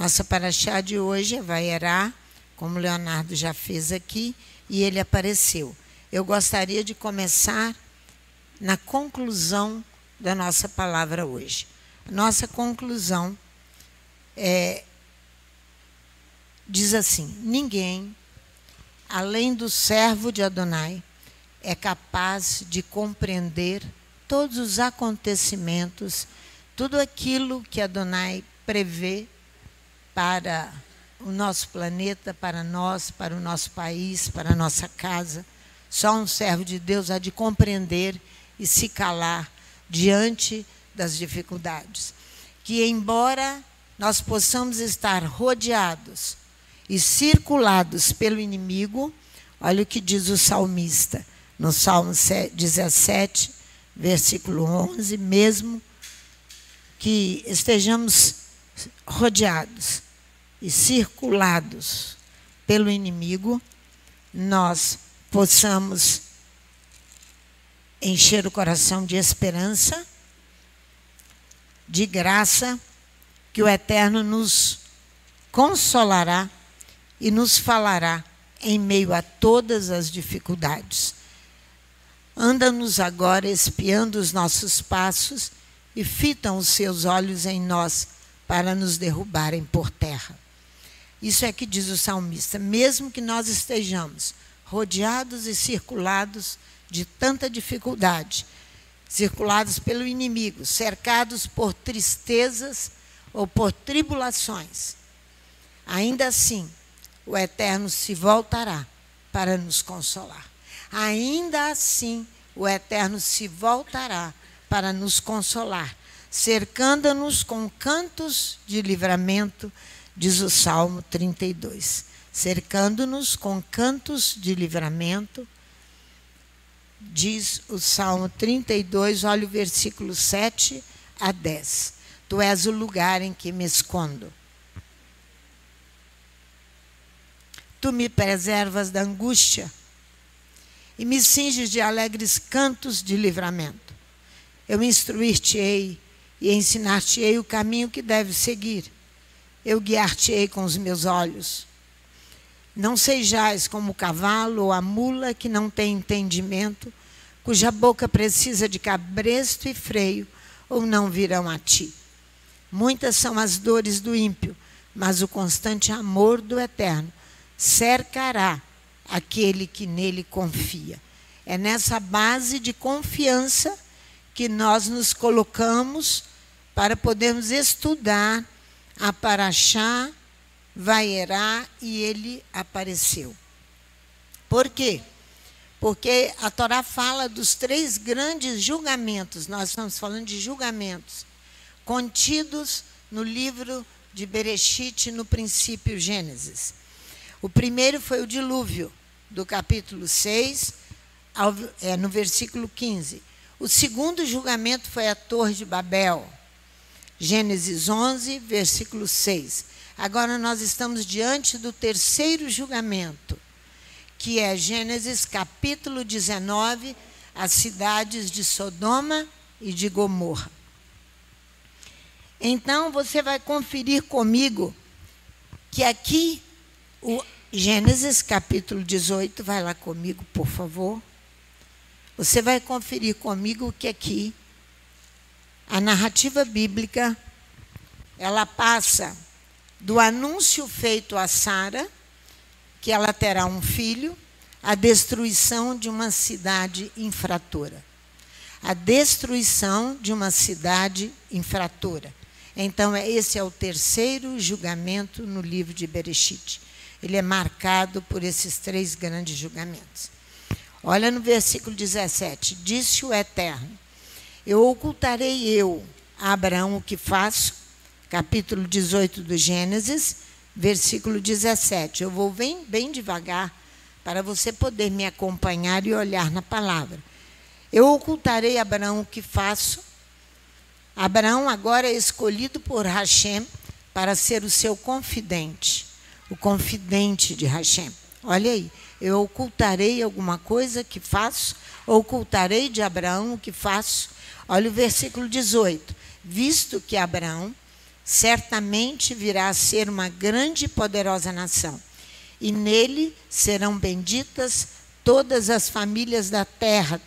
Nossa paraxá de hoje é Vaierá, como o Leonardo já fez aqui, e ele apareceu. Eu gostaria de começar na conclusão da nossa palavra hoje. Nossa conclusão diz assim: ninguém, além do servo de Adonai, é capaz de compreender todos os acontecimentos, tudo aquilo que Adonai prevê para o nosso planeta, para nós, para o nosso país, para a nossa casa. Só um servo de Deus há de compreender e se calar diante das dificuldades. Que, embora nós possamos estar rodeados e circulados pelo inimigo, olha o que diz o salmista, no Salmo 17, versículo 11, mesmo que estejamos rodeados e circulados pelo inimigo, nós possamos encher o coração de esperança, de graça, que o Eterno nos consolará e nos falará em meio a todas as dificuldades. Anda-nos agora espiando os nossos passos e fitam os seus olhos em nós para nos derrubarem por terra. Isso é que diz o salmista. Mesmo que nós estejamos rodeados e circulados de tanta dificuldade, circulados pelo inimigo, cercados por tristezas ou por tribulações, ainda assim, o Eterno se voltará para nos consolar. Ainda assim, o Eterno se voltará para nos consolar, cercando-nos com cantos de livramento, diz o Salmo 32. Cercando-nos com cantos de livramento, diz o Salmo 32, olha o versículo 7 a 10. Tu és o lugar em que me escondo. Tu me preservas da angústia e me cinges de alegres cantos de livramento. Eu me instruir-te-ei e ensinar-te-ei o caminho que deves seguir. Eu guiar-te-ei com os meus olhos. Não sejais como o cavalo ou a mula que não tem entendimento, cuja boca precisa de cabresto e freio, ou não virão a ti. Muitas são as dores do ímpio, mas o constante amor do Eterno cercará aquele que nele confia. É nessa base de confiança que nós nos colocamos para podermos estudar a paraxá Vaierá, e ele apareceu. Por quê? Porque a Torá fala dos 3 grandes julgamentos, nós estamos falando de julgamentos, contidos no livro de Bereshit, no princípio Gênesis. O primeiro foi o dilúvio, do capítulo 6, no versículo 15. O segundo julgamento foi a Torre de Babel, Gênesis 11, versículo 6. Agora nós estamos diante do terceiro julgamento, que é Gênesis capítulo 19, as cidades de Sodoma e de Gomorra. Então você vai conferir comigo que aqui, o Gênesis capítulo 18, vai lá comigo, por favor. Você vai conferir comigo que aqui, a narrativa bíblica, ela passa do anúncio feito a Sara, que ela terá um filho, a destruição de uma cidade infratora. A destruição de uma cidade infratora. Então, esse é o terceiro julgamento no livro de Bereshit. Ele é marcado por esses 3 grandes julgamentos. Olha no versículo 17. Disse o Eterno: eu ocultarei a Abraão o que faço, capítulo 18 do Gênesis, versículo 17. Eu vou bem devagar para você poder me acompanhar e olhar na palavra. Eu ocultarei a Abraão o que faço. Abraão agora é escolhido por Hashem para ser o seu confidente, o confidente de Hashem. Olha aí, eu ocultarei alguma coisa que faço, ocultarei de Abraão o que faço. Olha o versículo 18. Visto que Abraão certamente virá a ser uma grande e poderosa nação. E nele serão benditas todas as famílias da terra,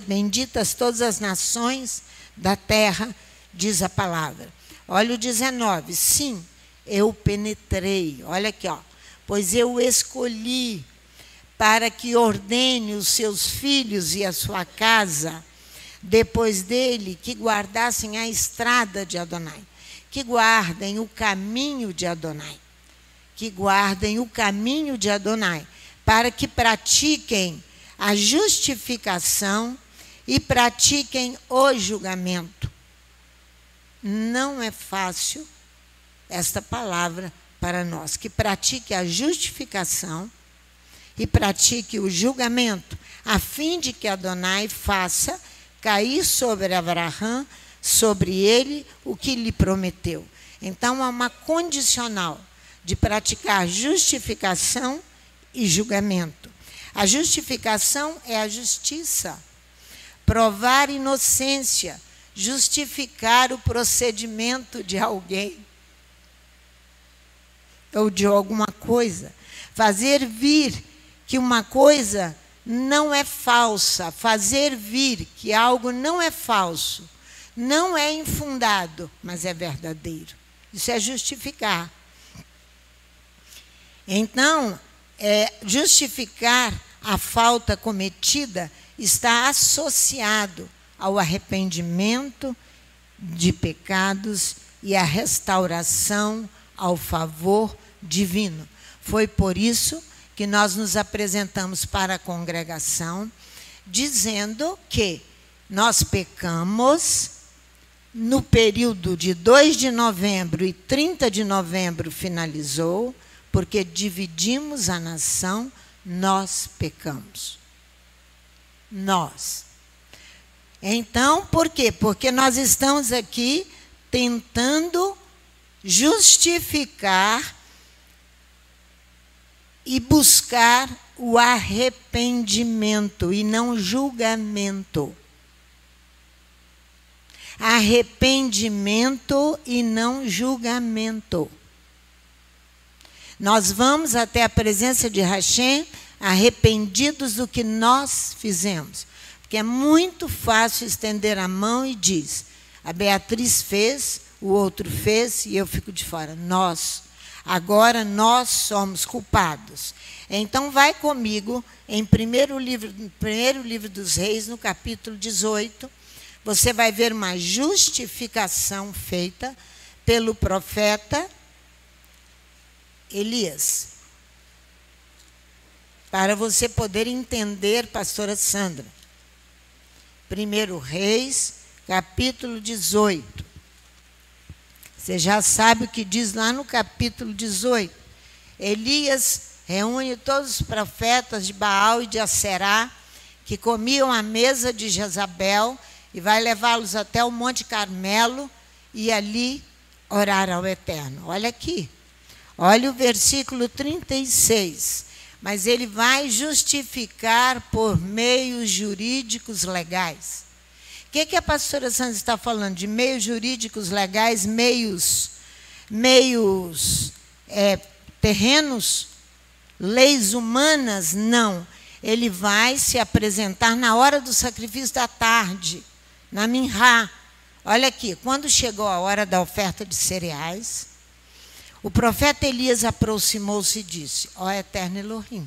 benditas todas as nações da terra, diz a palavra. Olha o 19. Sim, eu penetrei. Olha aqui, ó. Pois eu escolhi para que ordene os seus filhos e a sua casa, depois dele, que guardassem a estrada de Adonai, que guardem o caminho de Adonai, para que pratiquem a justificação e pratiquem o julgamento. Não é fácil esta palavra para nós, que pratique a justificação e pratique o julgamento, a fim de que Adonai faça cair sobre Abraão, sobre ele, o que lhe prometeu. Então, há uma condicional de praticar justificação e julgamento. A justificação é a justiça, provar inocência, justificar o procedimento de alguém ou de alguma coisa, fazer vir que uma coisa não é falsa, fazer vir que algo não é falso, não é infundado, mas é verdadeiro. Isso é justificar. Então, justificar a falta cometida está associado ao arrependimento de pecados e à restauração ao favor divino. Foi por isso que nós nos apresentamos para a congregação, dizendo que nós pecamos no período de 2 de novembro e 30 de novembro finalizou, porque dividimos a nação, nós pecamos. Nós. Então, por quê? Porque nós estamos aqui tentando justificar e buscar o arrependimento e não julgamento. Arrependimento e não julgamento. Nós vamos até a presença de Hashem arrependidos do que nós fizemos. Porque é muito fácil estender a mão e diz, a Beatriz fez, o outro fez e eu fico de fora. Agora nós somos culpados. Então vai comigo em primeiro livro dos Reis, no capítulo 18, você vai ver uma justificação feita pelo profeta Elias. Para você poder entender, pastora Sandra. 1 Reis, capítulo 18. Você já sabe o que diz lá no capítulo 18. Elias reúne todos os profetas de Baal e de Aserá, que comiam à mesa de Jezabel, e vai levá-los até o Monte Carmelo e ali orar ao Eterno. Olha aqui. Olha o versículo 36. Mas ele vai justificar por meios jurídicos legais. O que a pastora Sandra está falando? De meios jurídicos legais, meios terrenos, leis humanas? Não. Ele vai se apresentar na hora do sacrifício da tarde, na Minhá. Olha aqui, quando chegou a hora da oferta de cereais, o profeta Elias aproximou-se e disse, ó Eterno Elohim,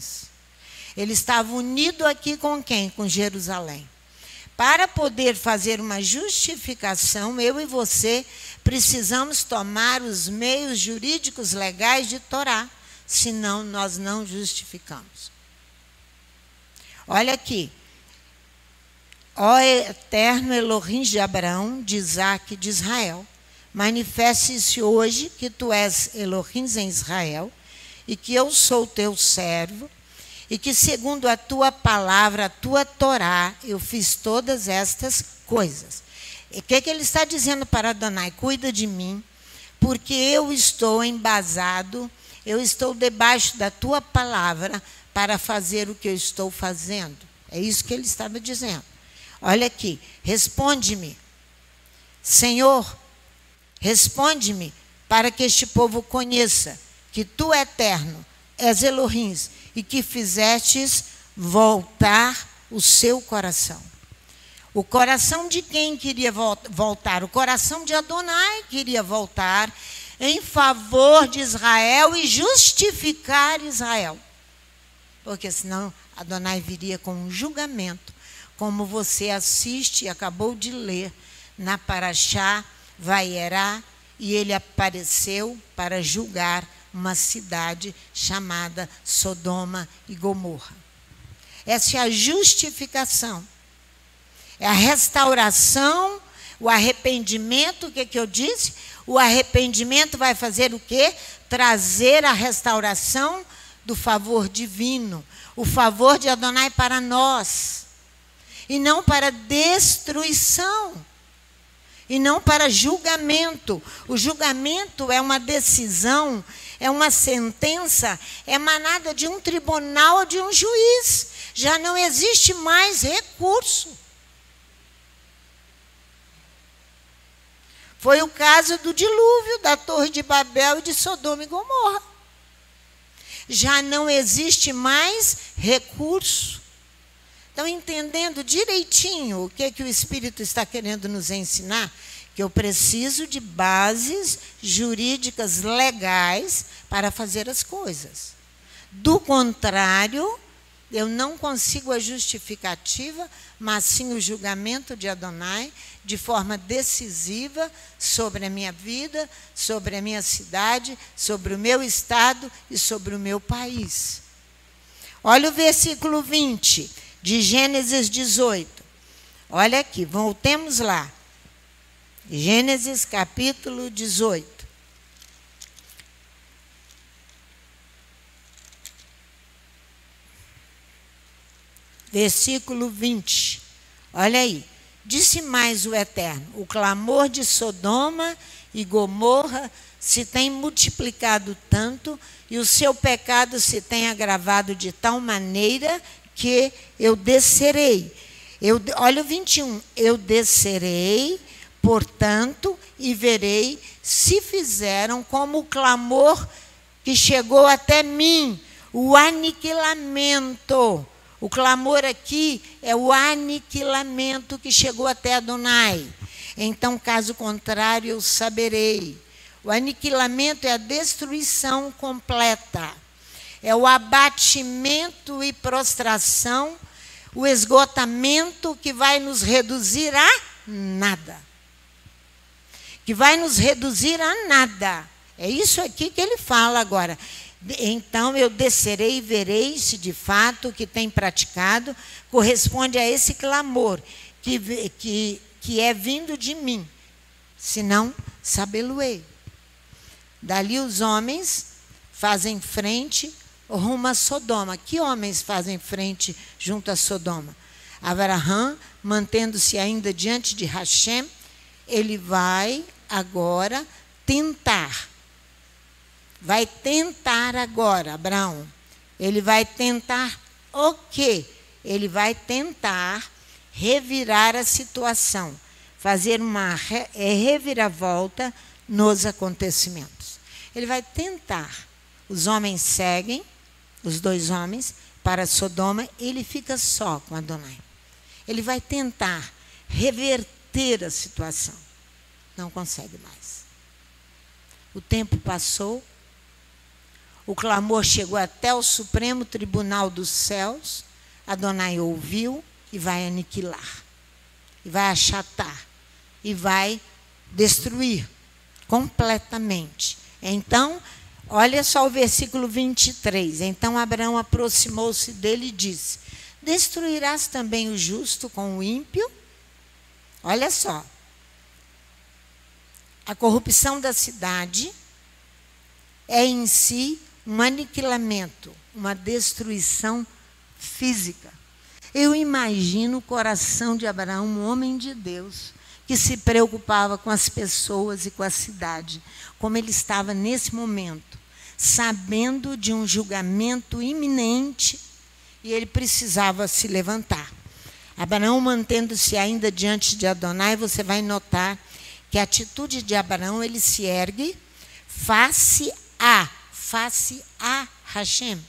ele estava unido aqui com quem? Com Jerusalém. Para poder fazer uma justificação, eu e você precisamos tomar os meios jurídicos legais de Torá, senão nós não justificamos. Olha aqui. Ó Eterno Elohim de Abraão, de Isaque e de Israel, manifeste-se hoje que tu és Elohim em Israel e que eu sou teu servo e que segundo a tua palavra, a tua Torá, eu fiz todas estas coisas. E o que ele está dizendo para Adonai? Cuida de mim, porque eu estou embasado, eu estou debaixo da tua palavra para fazer o que eu estou fazendo. É isso que ele estava dizendo. Olha aqui, responde-me, Senhor, responde-me para que este povo conheça que tu, eterno, és Elohim, e que fizestes voltar o seu coração. O coração de quem queria voltar? O coração de Adonai queria voltar em favor de Israel e justificar Israel. Porque senão Adonai viria com um julgamento, como você assiste e acabou de ler na Parashá Vaierá, e ele apareceu para julgar uma cidade chamada Sodoma e Gomorra. Essa é a justificação. É a restauração, o arrependimento. O que eu disse? O arrependimento vai fazer o quê? Trazer a restauração do favor divino, o favor de Adonai para nós, e não para destruição, e não para julgamento. O julgamento é uma decisão, é uma sentença emanada de um tribunal ou de um juiz. Já não existe mais recurso. Foi o caso do dilúvio, da Torre de Babel e de Sodoma e Gomorra. Já não existe mais recurso. Estão entendendo direitinho o que o Espírito está querendo nos ensinar? Que eu preciso de bases jurídicas legais para fazer as coisas. Do contrário, eu não consigo a justificativa, mas sim o julgamento de Adonai de forma decisiva sobre a minha vida, sobre a minha cidade, sobre o meu estado e sobre o meu país. Olha o versículo 20 de Gênesis 18. Olha aqui, voltemos lá. Gênesis capítulo 18. Versículo 20. Olha aí. Disse mais o Eterno: o clamor de Sodoma e Gomorra se tem multiplicado tanto, e o seu pecado se tem agravado de tal maneira que eu descerei. Olha o 21. Eu descerei, portanto, e verei se fizeram como o clamor que chegou até mim, o aniquilamento. O clamor aqui é o aniquilamento que chegou até Adonai. Então, caso contrário, eu saberei. O aniquilamento é a destruição completa. É o abatimento e prostração, o esgotamento que vai nos reduzir a nada. Que vai nos reduzir a nada. É isso aqui que ele fala agora. Então eu descerei e verei se de fato o que tem praticado corresponde a esse clamor que é vindo de mim. Senão, sabê-lo-ei. Dali os homens fazem frente rumo a Sodoma. Que homens fazem frente junto a Sodoma? Abraham, mantendo-se ainda diante de Hashem, ele vai agora tentar. Vai tentar agora, Abraão. Ele vai tentar o quê? Ele vai tentar revirar a situação, fazer uma reviravolta nos acontecimentos. Ele vai tentar. Os homens seguem, os dois homens, para Sodoma, ele fica só com Adonai. Ele vai tentar reverter a situação. Não consegue mais. O tempo passou. O clamor chegou até o Supremo Tribunal dos Céus. Adonai ouviu e vai aniquilar. E vai achatar. E vai destruir completamente. Então, olha só o versículo 23. Então Abraão aproximou-se dele e disse: destruirás também o justo com o ímpio? Olha só. A corrupção da cidade é em si um aniquilamento, uma destruição física. Eu imagino o coração de Abraão, um homem de Deus, que se preocupava com as pessoas e com a cidade, como ele estava nesse momento, sabendo de um julgamento iminente, e ele precisava se levantar. Abraão, mantendo-se ainda diante de Adonai, você vai notar que a atitude de Abraão, ele se ergue, face a Hashem,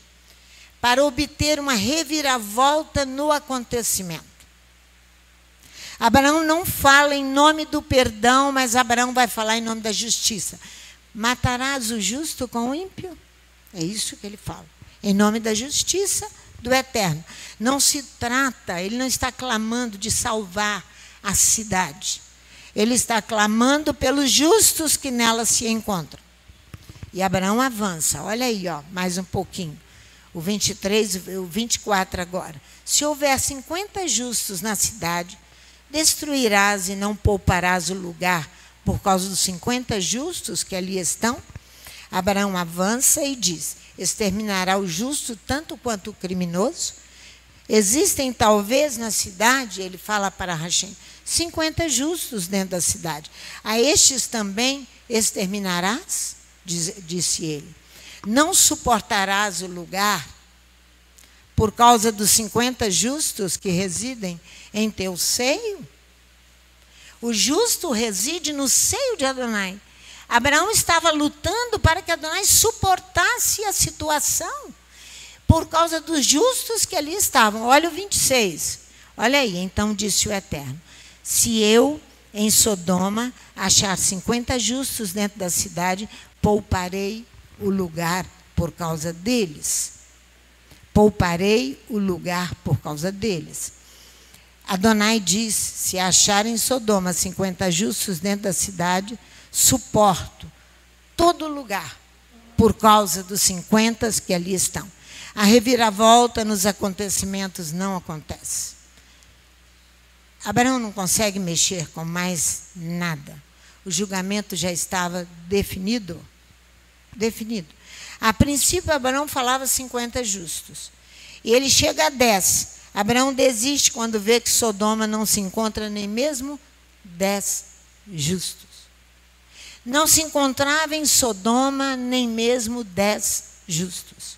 para obter uma reviravolta no acontecimento. Abraão não fala em nome do perdão, mas Abraão vai falar em nome da justiça. Matarás o justo com o ímpio? É isso que ele fala. Em nome da justiça do Eterno. Não se trata, ele não está clamando de salvar a cidade. Ele está clamando pelos justos que nela se encontram. E Abraão avança. Olha aí, ó, mais um pouquinho. O 23, o 24 agora. Se houver 50 justos na cidade, destruirás e não pouparás o lugar por causa dos 50 justos que ali estão? Abraão avança e diz: exterminará o justo tanto quanto o criminoso? Existem talvez na cidade, ele fala para Hashem, 50 justos dentro da cidade. A estes também exterminarás? Disse ele. Não suportarás o lugar por causa dos 50 justos que residem em teu seio? O justo reside no seio de Adonai. Abraão estava lutando para que Adonai suportasse a situação por causa dos justos que ali estavam. Olha o 26. Olha aí. Então disse o Eterno: se eu, em Sodoma, achar 50 justos dentro da cidade, pouparei o lugar por causa deles. Pouparei o lugar por causa deles. Adonai diz: se achar em Sodoma 50 justos dentro da cidade, suporto todo lugar por causa dos 50 que ali estão. A reviravolta nos acontecimentos não acontece. Abraão não consegue mexer com mais nada. O julgamento já estava definido. A princípio, Abraão falava 50 justos. E ele chega a 10. Abraão desiste quando vê que Sodoma não se encontra nem mesmo 10 justos. Não se encontrava em Sodoma nem mesmo 10 justos.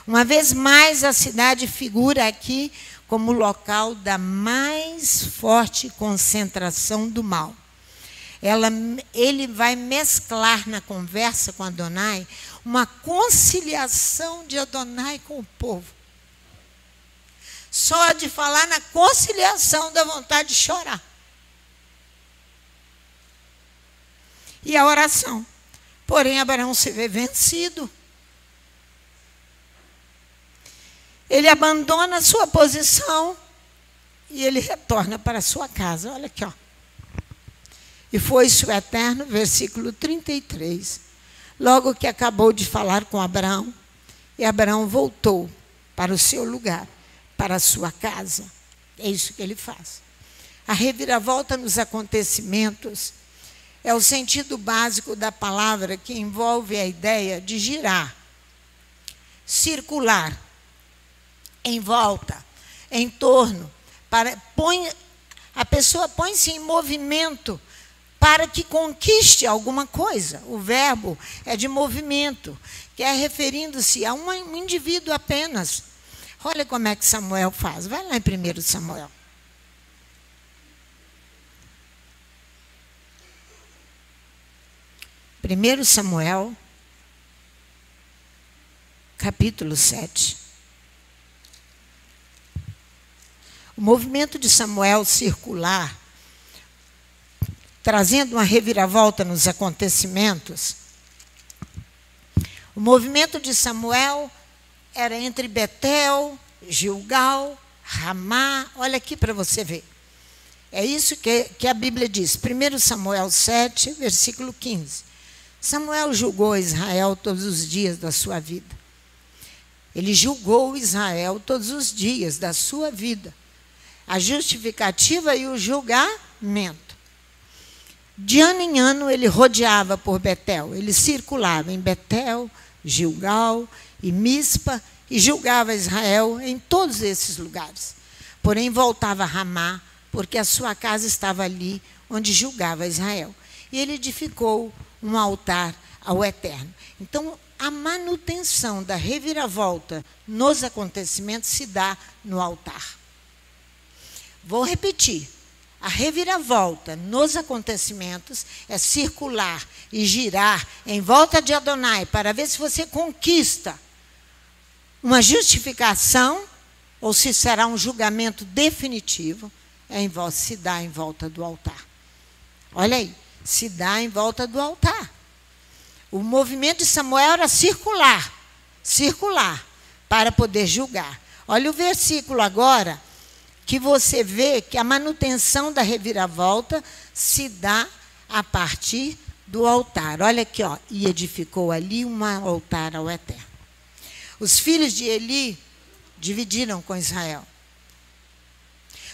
Uma vez mais, a cidade figura aqui como o local da mais forte concentração do mal. Ele vai mesclar na conversa com Adonai uma conciliação de Adonai com o povo. Só de falar na conciliação dá vontade de chorar. E a oração. Porém, Abraão se vê vencido. Ele abandona a sua posição e ele retorna para a sua casa. Olha aqui, ó. E foi-se o Eterno, versículo 33. Logo que acabou de falar com Abraão, e Abraão voltou para o seu lugar, para a sua casa. É isso que ele faz. A reviravolta nos acontecimentos é o sentido básico da palavra que envolve a ideia de girar, circular, em volta, em torno. A pessoa põe-se em movimento para que conquiste alguma coisa. O verbo é de movimento, que é referindo-se a um indivíduo apenas. Olha como é que Samuel faz. Vai lá em 1 Samuel. Primeiro Samuel, capítulo 7. O movimento de Samuel circular, trazendo uma reviravolta nos acontecimentos. O movimento de Samuel era entre Betel, Gilgal, Ramá. Olha aqui para você ver. É isso que a Bíblia diz. 1 Samuel 7, versículo 15. Samuel julgou Israel todos os dias da sua vida. Ele julgou Israel todos os dias da sua vida. A justificativa e o julgamento. De ano em ano, ele rodeava por Betel. Ele circulava em Betel, Gilgal e Mispa e julgava Israel em todos esses lugares. Porém, voltava a Ramá, porque a sua casa estava ali onde julgava Israel. E ele edificou um altar ao Eterno. Então, a manutenção da reviravolta nos acontecimentos se dá no altar. Vou repetir. A reviravolta nos acontecimentos é circular e girar em volta de Adonai para ver se você conquista uma justificação ou se será um julgamento definitivo, se dá em volta do altar. Olha aí, se dá em volta do altar. O movimento de Samuel era circular, para poder julgar. Olha o versículo agora, que você vê que a manutenção da reviravolta se dá a partir do altar. Olha aqui, ó, e edificou ali um altar ao Eterno. Os filhos de Eli dividiram com Israel.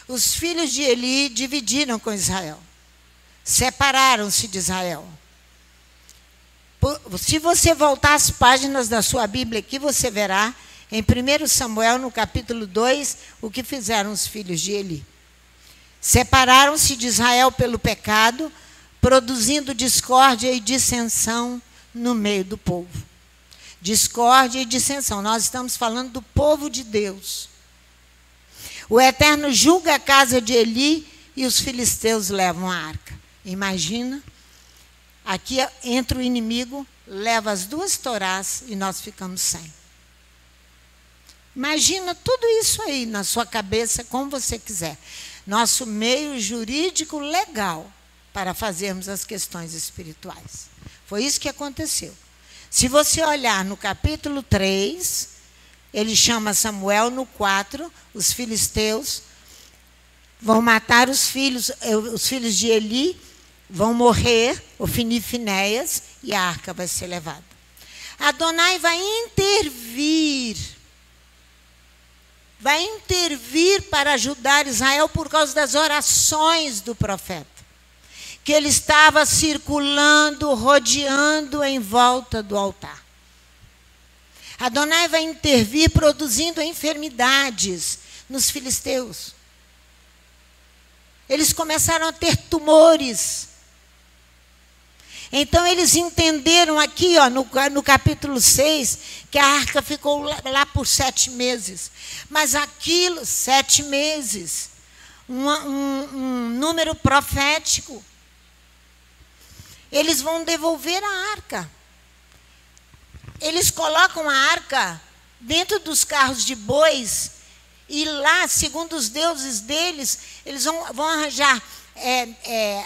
Os filhos de Eli dividiram com Israel. Separaram-se de Israel. Se você voltar às páginas da sua Bíblia aqui, você verá em 1 Samuel, no capítulo 2, o que fizeram os filhos de Eli. Separaram-se de Israel pelo pecado, produzindo discórdia e dissensão no meio do povo. Discórdia e dissensão. Nós estamos falando do povo de Deus. O Eterno julga a casa de Eli e os filisteus levam a arca. Imagina, aqui entra o inimigo, leva as 2 torás e nós ficamos sem. Imagina tudo isso aí na sua cabeça, como você quiser. Nosso meio jurídico legal para fazermos as questões espirituais. Foi isso que aconteceu. Se você olhar no capítulo 3, ele chama Samuel, no 4, os filisteus vão matar os filhos de Eli, vão morrer, Ofni e Finéias, e a arca vai ser levada. Adonai vai intervir para ajudar Israel por causa das orações do profeta, que ele estava circulando, rodeando em volta do altar. Adonai vai intervir produzindo enfermidades nos filisteus. Eles começaram a ter tumores. Então eles entenderam aqui, ó, no capítulo 6, que a arca ficou lá por 7 meses. Mas aquilo, 7 meses, um número profético. Eles vão devolver a arca. Eles colocam a arca dentro dos carros de bois e lá, segundo os deuses deles, eles vão arranjar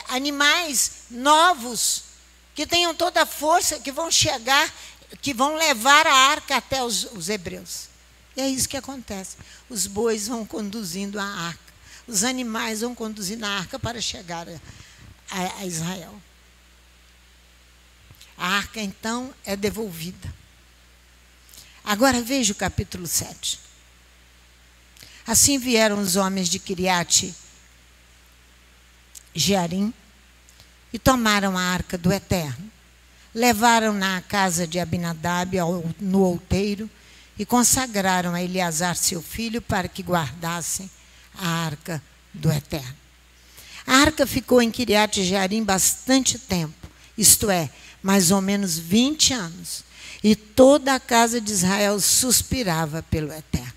animais novos que tenham toda a força, que vão chegar, que vão levar a arca até os hebreus. E é isso que acontece. Os bois vão conduzindo a arca. Os animais vão conduzindo a arca para chegar a Israel. A arca, então, é devolvida. Agora veja o capítulo 7. Assim vieram os homens de Quiriate Jearim e tomaram a arca do Eterno. Levaram-na à casa de Abinadab, no outeiro, e consagraram a Eleazar, seu filho, para que guardassem a arca do Eterno. A arca ficou em Quiriate Jearim bastante tempo, isto é, mais ou menos 20 anos. E toda a casa de Israel suspirava pelo Eterno.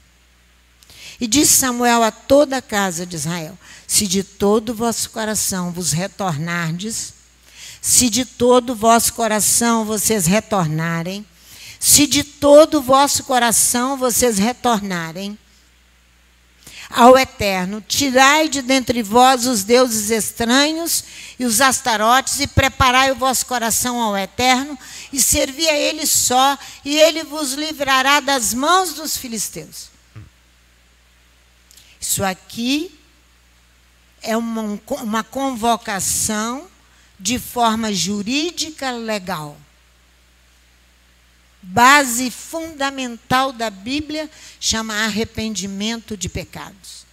E disse Samuel a toda a casa de Israel: se de todo o vosso coração vos retornardes, se de todo o vosso coração vocês retornarem, se de todo o vosso coração vocês retornarem ao Eterno, tirai de dentre vós os deuses estranhos e os astarotes, e preparai o vosso coração ao Eterno, e servi a Ele só, e Ele vos livrará das mãos dos filisteus. Isso aqui é uma convocação de forma jurídica legal. Base fundamental da Bíblia chama arrependimento de pecados.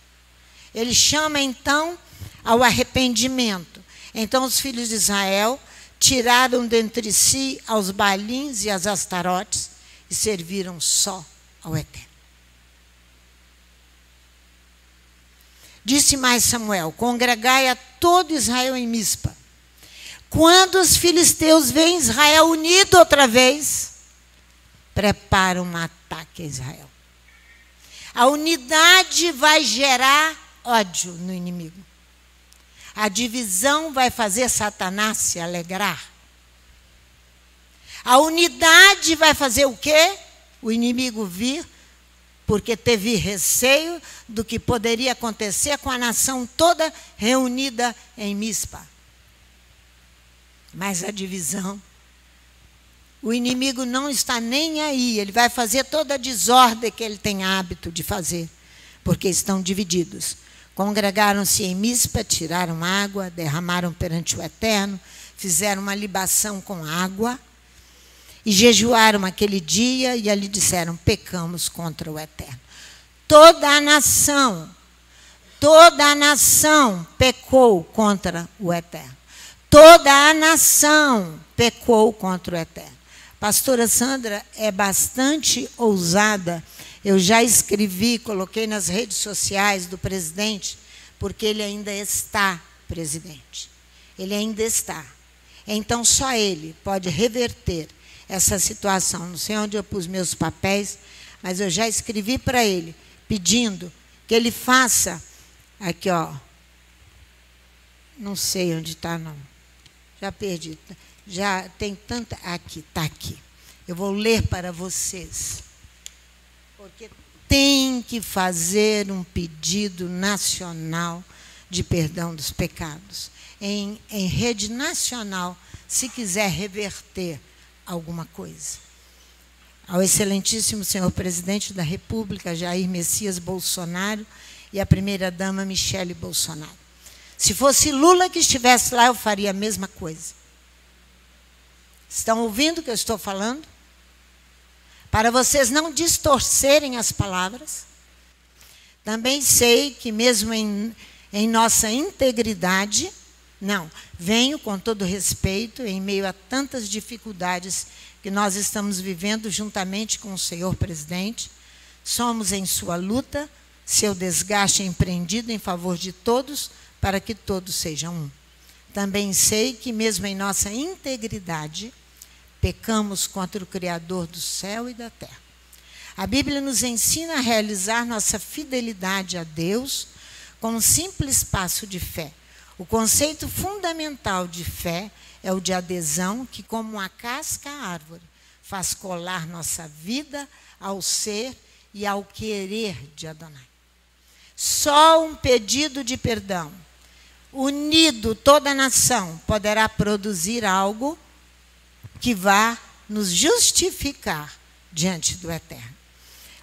Ele chama, então, ao arrependimento. Então, os filhos de Israel tiraram dentre si aos Baalins e as Astarotes e serviram só ao Eterno. Disse mais Samuel: congregai a todo Israel em Mispa. Quando os filisteus veem Israel unido outra vez, preparam um ataque a Israel. A unidade vai gerar ódio no inimigo. A divisão vai fazer Satanás se alegrar. A unidade vai fazer o quê? O inimigo vir, porque teve receio do que poderia acontecer com a nação toda reunida em Mispa. Mas a divisão, o inimigo não está nem aí, ele vai fazer toda a desordem que ele tem hábito de fazer, porque estão divididos. Congregaram-se em Mispa, tiraram água, derramaram perante o Eterno, fizeram uma libação com água, e jejuaram aquele dia e ali disseram, pecamos contra o Eterno. Toda a nação pecou contra o Eterno. Toda a nação pecou contra o Eterno. Pastora Sandra é bastante ousada. Eu já escrevi, coloquei nas redes sociais do presidente, porque ele ainda está presidente. Ele ainda está. Então, só ele pode reverter essa situação. Não sei onde eu pus meus papéis, mas eu já escrevi para ele, pedindo que ele faça, aqui, ó, não sei onde está, não. Já perdi. Já tem tanta... Aqui, está aqui. Eu vou ler para vocês. Porque tem que fazer um pedido nacional de perdão dos pecados. Em rede nacional, se quiser reverter alguma coisa. Ao excelentíssimo senhor presidente da República, Jair Messias Bolsonaro, e a primeira-dama Michele Bolsonaro. Se fosse Lula que estivesse lá, eu faria a mesma coisa. Estão ouvindo o que eu estou falando? Para vocês não distorcerem as palavras. Também sei que mesmo em nossa integridade, não, venho com todo respeito, em meio a tantas dificuldades que nós estamos vivendo juntamente com o senhor presidente, somos em sua luta, seu desgaste empreendido em favor de todos, para que todos sejam um. Também sei que mesmo em nossa integridade, pecamos contra o Criador do céu e da terra. A Bíblia nos ensina a realizar nossa fidelidade a Deus com um simples passo de fé. O conceito fundamental de fé é o de adesão, que como uma casca à árvore, faz colar nossa vida ao ser e ao querer de Adonai. Só um pedido de perdão, unido toda a nação, poderá produzir algo que vá nos justificar diante do Eterno.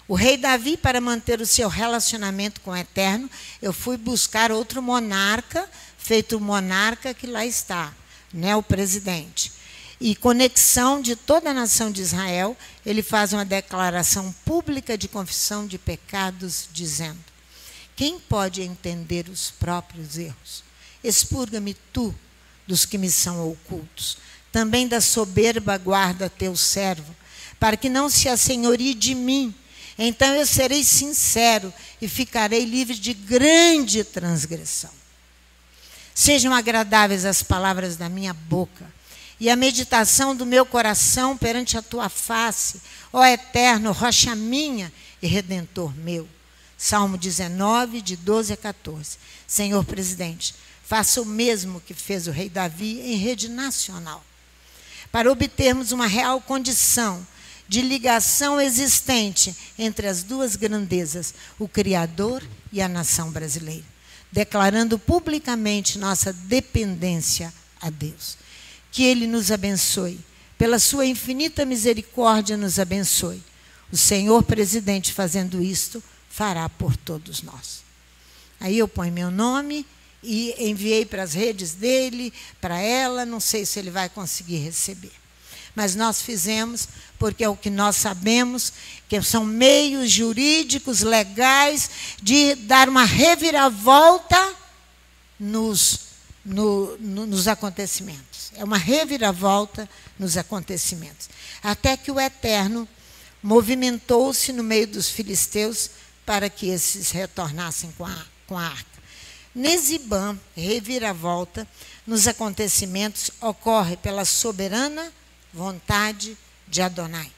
O rei Davi, para manter o seu relacionamento com o Eterno, eu fui buscar outro monarca, feito monarca que lá está, né, o presidente. E conexão de toda a nação de Israel, ele faz uma declaração pública de confissão de pecados, dizendo: quem pode entender os próprios erros? Expurga-me tu dos que me são ocultos. Também da soberba guarda teu servo, para que não se assenhorie de mim. Então eu serei sincero e ficarei livre de grande transgressão. Sejam agradáveis as palavras da minha boca e a meditação do meu coração perante a tua face, ó Eterno, rocha minha e Redentor meu. Salmo 19, de 12 a 14. Senhor presidente, faça o mesmo que fez o rei Davi em rede nacional, para obtermos uma real condição de ligação existente entre as duas grandezas, o Criador e a nação brasileira, declarando publicamente nossa dependência a Deus. Que Ele nos abençoe, pela sua infinita misericórdia nos abençoe. O senhor presidente, fazendo isto, fará por todos nós. Aí eu ponho meu nome e enviei para as redes dele, para ela, não sei se ele vai conseguir receber. Mas nós fizemos porque é o que nós sabemos, que são meios jurídicos, legais, de dar uma reviravolta nos acontecimentos. É uma reviravolta nos acontecimentos. Até que o Eterno movimentou-se no meio dos filisteus para que esses retornassem com a arca. Nesibã, reviravolta nos acontecimentos ocorre pela soberana vontade de Adonai.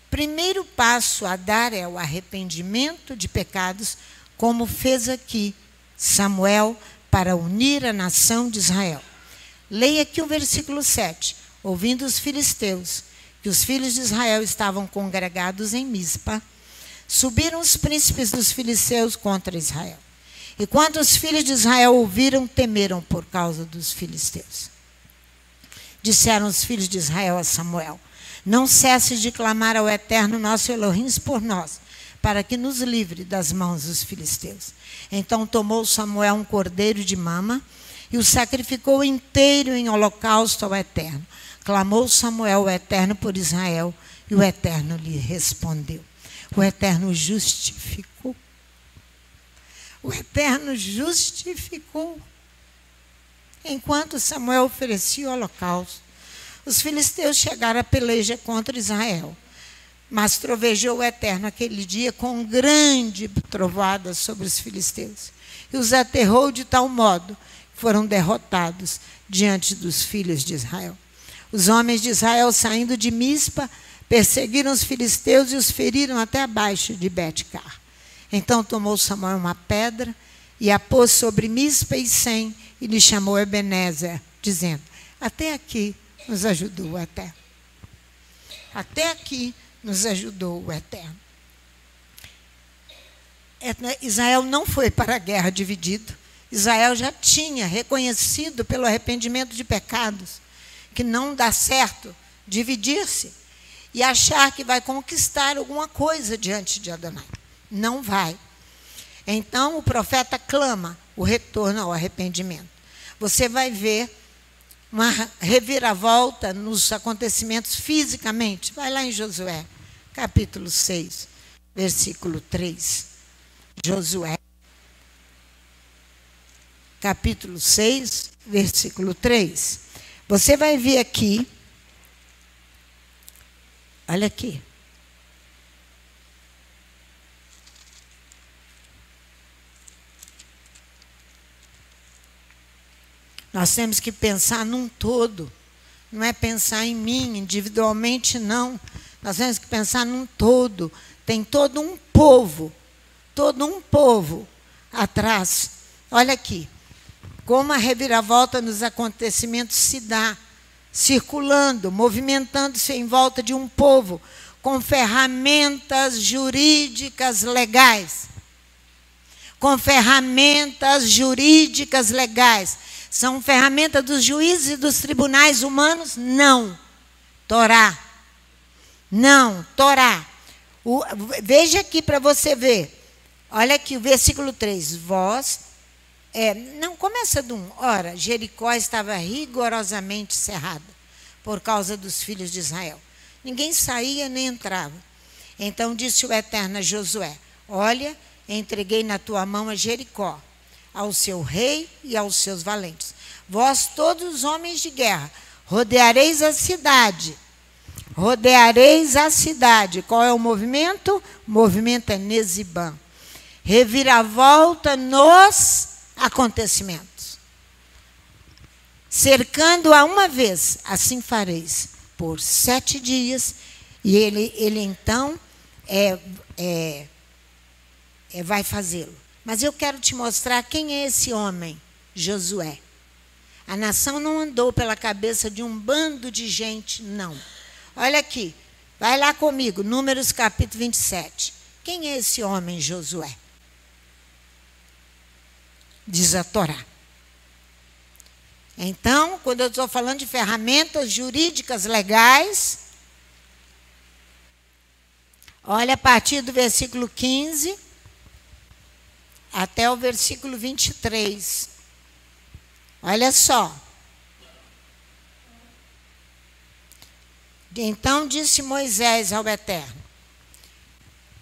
Primeiro passo a dar é o arrependimento de pecados, como fez aqui Samuel para unir a nação de Israel. Leia aqui o versículo 7. Ouvindo os filisteus que os filhos de Israel estavam congregados em Mispa, subiram os príncipes dos filisteus contra Israel. E quando os filhos de Israel ouviram, temeram por causa dos filisteus. Disseram os filhos de Israel a Samuel: não cesse de clamar ao Eterno nosso Elohim por nós, para que nos livre das mãos dos filisteus. Então tomou Samuel um cordeiro de mama e o sacrificou inteiro em holocausto ao Eterno. Clamou Samuel ao Eterno por Israel, e o Eterno lhe respondeu. O Eterno justificou. O Eterno justificou. Enquanto Samuel oferecia o holocausto, os filisteus chegaram à peleja contra Israel. Mas trovejou o Eterno aquele dia com grande trovoada sobre os filisteus, e os aterrou de tal modo que foram derrotados diante dos filhos de Israel. Os homens de Israel, saindo de Mispa, perseguiram os filisteus e os feriram até abaixo de Bet-car. Então tomou Samuel uma pedra e a pôs sobre Mispa e Sem, e lhe chamou Ebenezer, dizendo: até aqui nos ajudou o Eterno. Até aqui nos ajudou o Eterno. Israel não foi para a guerra dividido. Israel já tinha reconhecido pelo arrependimento de pecados que não dá certo dividir-se e achar que vai conquistar alguma coisa diante de Adonai. Não vai. Então o profeta clama o retorno ao arrependimento. Você vai ver uma reviravolta nos acontecimentos fisicamente. Vai lá em Josué, capítulo 6, versículo 3. Josué, capítulo 6, versículo 3. Você vai ver aqui, olha aqui. Nós temos que pensar num todo. Não é pensar em mim individualmente, não. Nós temos que pensar num todo. Tem todo um povo atrás. Olha aqui, como a reviravolta nos acontecimentos se dá, circulando, movimentando-se em volta de um povo, com ferramentas jurídicas legais. Com ferramentas jurídicas legais. São ferramentas dos juízes e dos tribunais humanos? Não. Torá. Não, Torá. Veja aqui para você ver. Olha aqui o versículo 3. Não, começa do 1. Ora, Jericó estava rigorosamente cerrada por causa dos filhos de Israel. Ninguém saía nem entrava. Então disse o Eterno a Josué: olha, entreguei na tua mão a Jericó, ao seu rei e aos seus valentes. Vós, todos os homens de guerra, rodeareis a cidade. Rodeareis a cidade. Qual é o movimento? O movimento é Nesibã. Reviravolta nos acontecimentos. Cercando-a uma vez, assim fareis, por 7 dias. E ele então vai fazê-lo. Mas eu quero te mostrar quem é esse homem, Josué. A nação não andou pela cabeça de um bando de gente, não. Olha aqui, vai lá comigo, Números capítulo 27. Quem é esse homem, Josué? Diz a Torá. Então, quando eu estou falando de ferramentas jurídicas legais, olha a partir do versículo 15 até o versículo 23. Olha só. Então disse Moisés ao Eterno: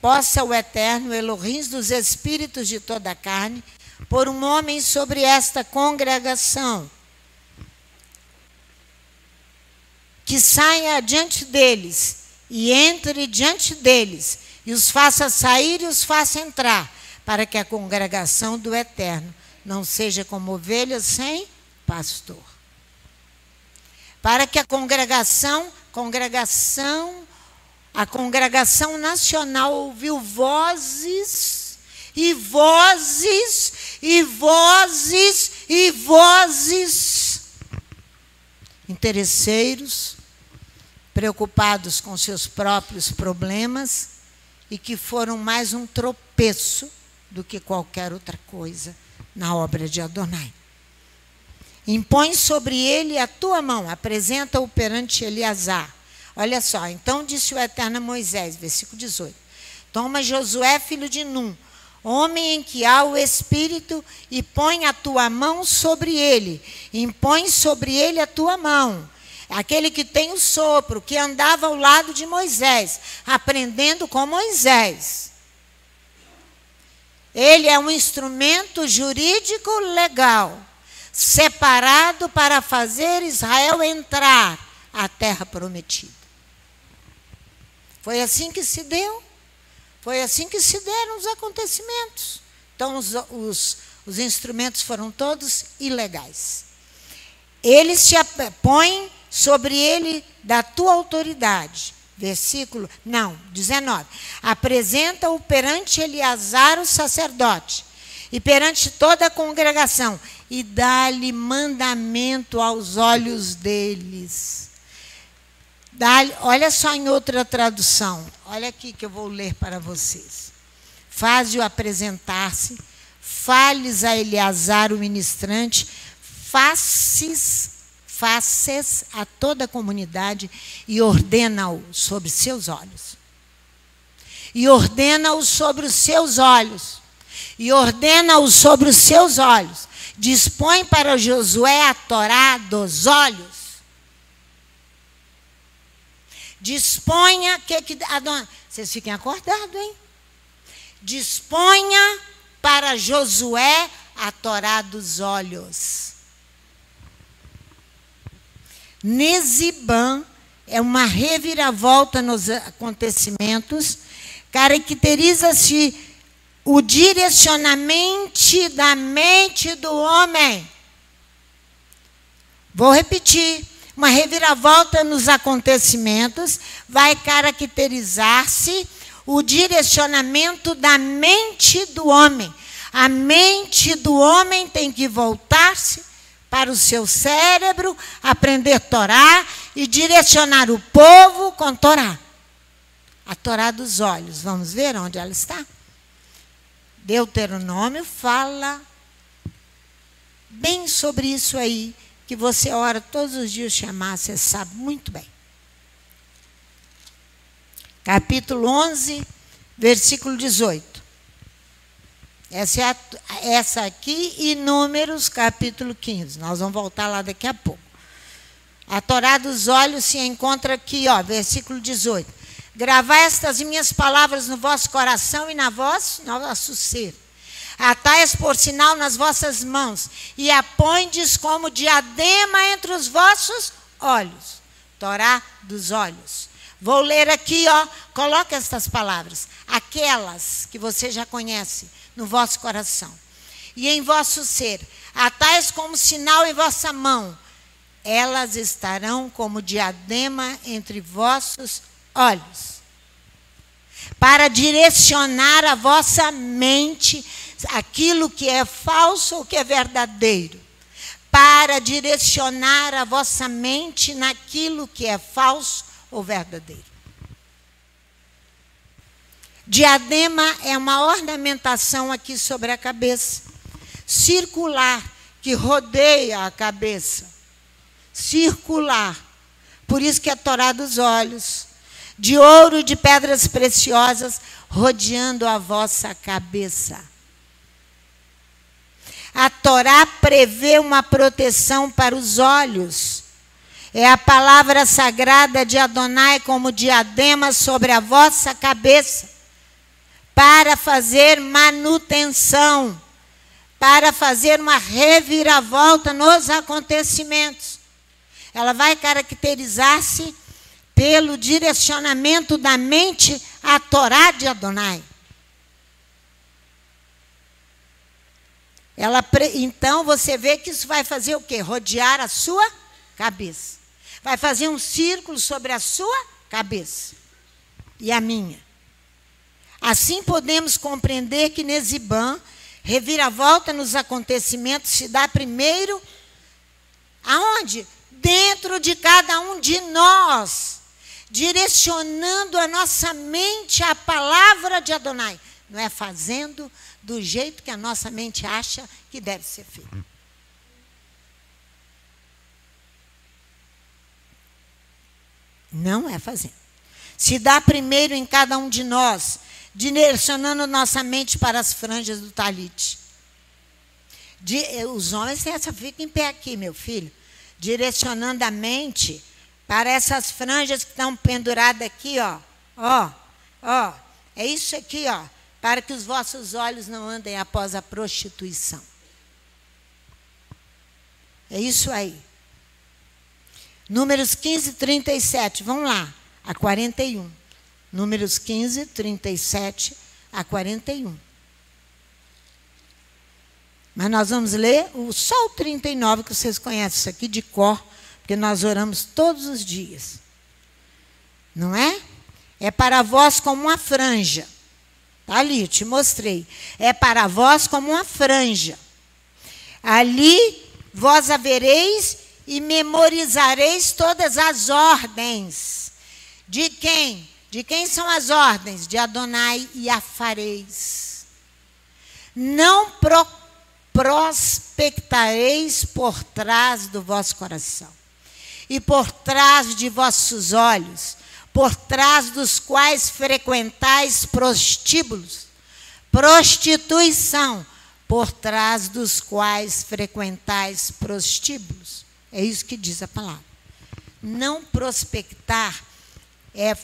possa o Eterno, Elohim dos espíritos de toda a carne, pôr um homem sobre esta congregação, que saia adiante deles, e entre diante deles, e os faça sair e os faça entrar, para que a congregação do Eterno não seja como ovelhas sem pastor. Para que a congregação nacional ouviu vozes, e vozes, e vozes, e vozes, interesseiros, preocupados com seus próprios problemas e que foram mais um tropeço do que qualquer outra coisa na obra de Adonai. Impõe sobre ele a tua mão, apresenta-o perante Eleazar. Olha só, então disse o Eterno a Moisés, versículo 18. Toma Josué, filho de Num, homem em que há o Espírito, e põe a tua mão sobre ele. Impõe sobre ele a tua mão. Aquele que tem o sopro, que andava ao lado de Moisés, aprendendo com Moisés. Ele é um instrumento jurídico legal, separado para fazer Israel entrar à terra prometida. Foi assim que se deu. Foi assim que se deram os acontecimentos. Então, os instrumentos foram todos ilegais. Eles te põem sobre ele da tua autoridade. Versículo, 19. Apresenta-o perante Eleazar, o sacerdote, e perante toda a congregação, e dá-lhe mandamento aos olhos deles. Olha só em outra tradução. Olha aqui que eu vou ler para vocês. Faze-o apresentar-se, fales a Eleazar, o ministrante, faces a toda a comunidade e ordena-o sobre seus olhos. E ordena-o sobre os seus olhos. E ordena-o sobre os seus olhos. Dispõe para Josué a Torá dos olhos. Disponha, vocês fiquem acordados, hein? Disponha para Josué a Torá dos olhos. Nesibã é uma reviravolta nos acontecimentos, caracteriza-se o direcionamento da mente do homem. Vou repetir. Uma reviravolta nos acontecimentos vai caracterizar-se o direcionamento da mente do homem. A mente do homem tem que voltar-se para o seu cérebro, aprender Torá e direcionar o povo com Torá. A Torá dos olhos. Vamos ver onde ela está? Deuteronômio fala bem sobre isso aí, que você ora todos os dias chamar, você sabe muito bem. Capítulo 11, versículo 18. Essa aqui e Números, capítulo 15. Nós vamos voltar lá daqui a pouco. A Torá dos olhos se encontra aqui, versículo 18. Gravai estas minhas palavras no vosso coração e no vosso ser. Atai-as por sinal nas vossas mãos e a pondes como diadema entre os vossos olhos. Torá dos olhos. Vou ler aqui, coloca estas palavras. Aquelas que você já conhece no vosso coração e em vosso ser. Atai-as como sinal em vossa mão. Elas estarão como diadema entre vossos olhos. Para direcionar a vossa mente aquilo que é falso ou que é verdadeiro. Para direcionar a vossa mente naquilo que é falso ou verdadeiro. Diadema é uma ornamentação aqui sobre a cabeça. Circular, que rodeia a cabeça. Circular. Por isso que é a Torá dos olhos. De ouro e de pedras preciosas, rodeando a vossa cabeça. A Torá prevê uma proteção para os olhos. É a palavra sagrada de Adonai como diadema sobre a vossa cabeça, para fazer manutenção, para fazer uma reviravolta nos acontecimentos. Ela vai caracterizar-se pelo direcionamento da mente à Torá de Adonai. Então, você vê que isso vai fazer o quê? Rodear a sua cabeça. Vai fazer um círculo sobre a sua cabeça e a minha. Assim podemos compreender que Nesibã Reviravolta nos acontecimentos se dá primeiro aonde? Dentro de cada um de nós, direcionando a nossa mente à palavra de Adonai. Não é fazendo do jeito que a nossa mente acha que deve ser feito. Não é fazendo. Se dá primeiro em cada um de nós, direcionando nossa mente para as franjas do talite. Os homens têm essa, fica em pé aqui, meu filho. Direcionando a mente para essas franjas que estão penduradas aqui, ó. Ó. É isso aqui, ó. Para que os vossos olhos não andem após a prostituição. É isso aí. Números 15, 37. Vamos lá. A 41. Números 15, 37 a 41. Mas nós vamos ler só o 39, que vocês conhecem isso aqui de cor, porque nós oramos todos os dias. Não é? É para vós como uma franja. Está ali, eu te mostrei. É para vós como uma franja. Ali vós havereis e memorizareis todas as ordens. De quem? De quem são as ordens? De Adonai, e a fareis. Não prospectareis por trás do vosso coração, e por trás de vossos olhos, por trás dos quais frequentais prostíbulos, prostituição, por trás dos quais frequentais prostíbulos. É isso que diz a palavra. Não prospectar é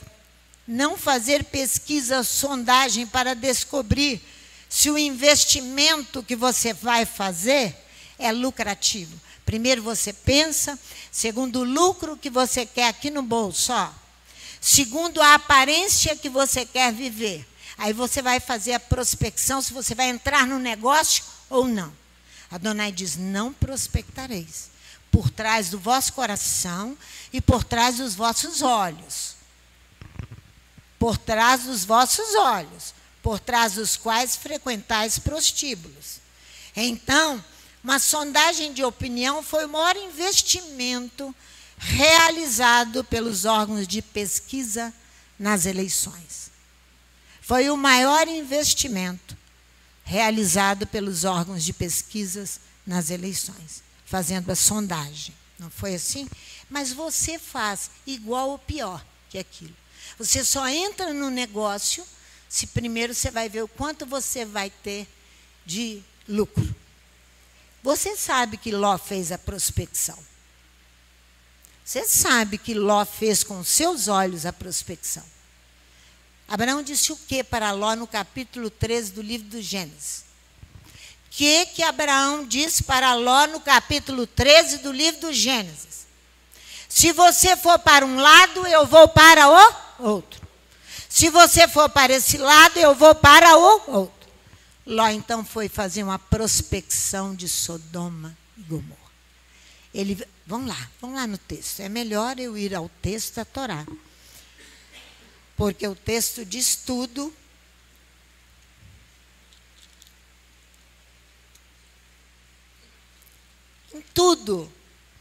não fazer pesquisa, sondagem para descobrir se o investimento que você vai fazer é lucrativo. Primeiro você pensa, segundo o lucro que você quer aqui no bolso, ó. Segundo a aparência que você quer viver. Aí você vai fazer a prospecção se você vai entrar no negócio ou não. Adonai diz, não prospectareis por trás do vosso coração e por trás dos vossos olhos. Por trás dos vossos olhos, por trás dos quais frequentais prostíbulos. Então, uma sondagem de opinião foi o maior investimento realizado pelos órgãos de pesquisa nas eleições. Foi o maior investimento realizado pelos órgãos de pesquisas nas eleições, fazendo a sondagem. Não foi assim? Mas você faz igual ou pior que aquilo. Você só entra no negócio se primeiro você vai ver o quanto você vai ter de lucro. Você sabe que Ló fez a prospecção. Você sabe que Ló fez com seus olhos a prospecção. Abraão disse o que para Ló no capítulo 13 do livro do Gênesis? O que Abraão disse para Ló no capítulo 13 do livro do Gênesis? Se você for para um lado, eu vou para o outro. Se você for para esse lado, eu vou para o outro. Ló então foi fazer uma prospecção de Sodoma e Gomorra. Vamos lá no texto. É melhor eu ir ao texto da Torá. Porque o texto diz tudo.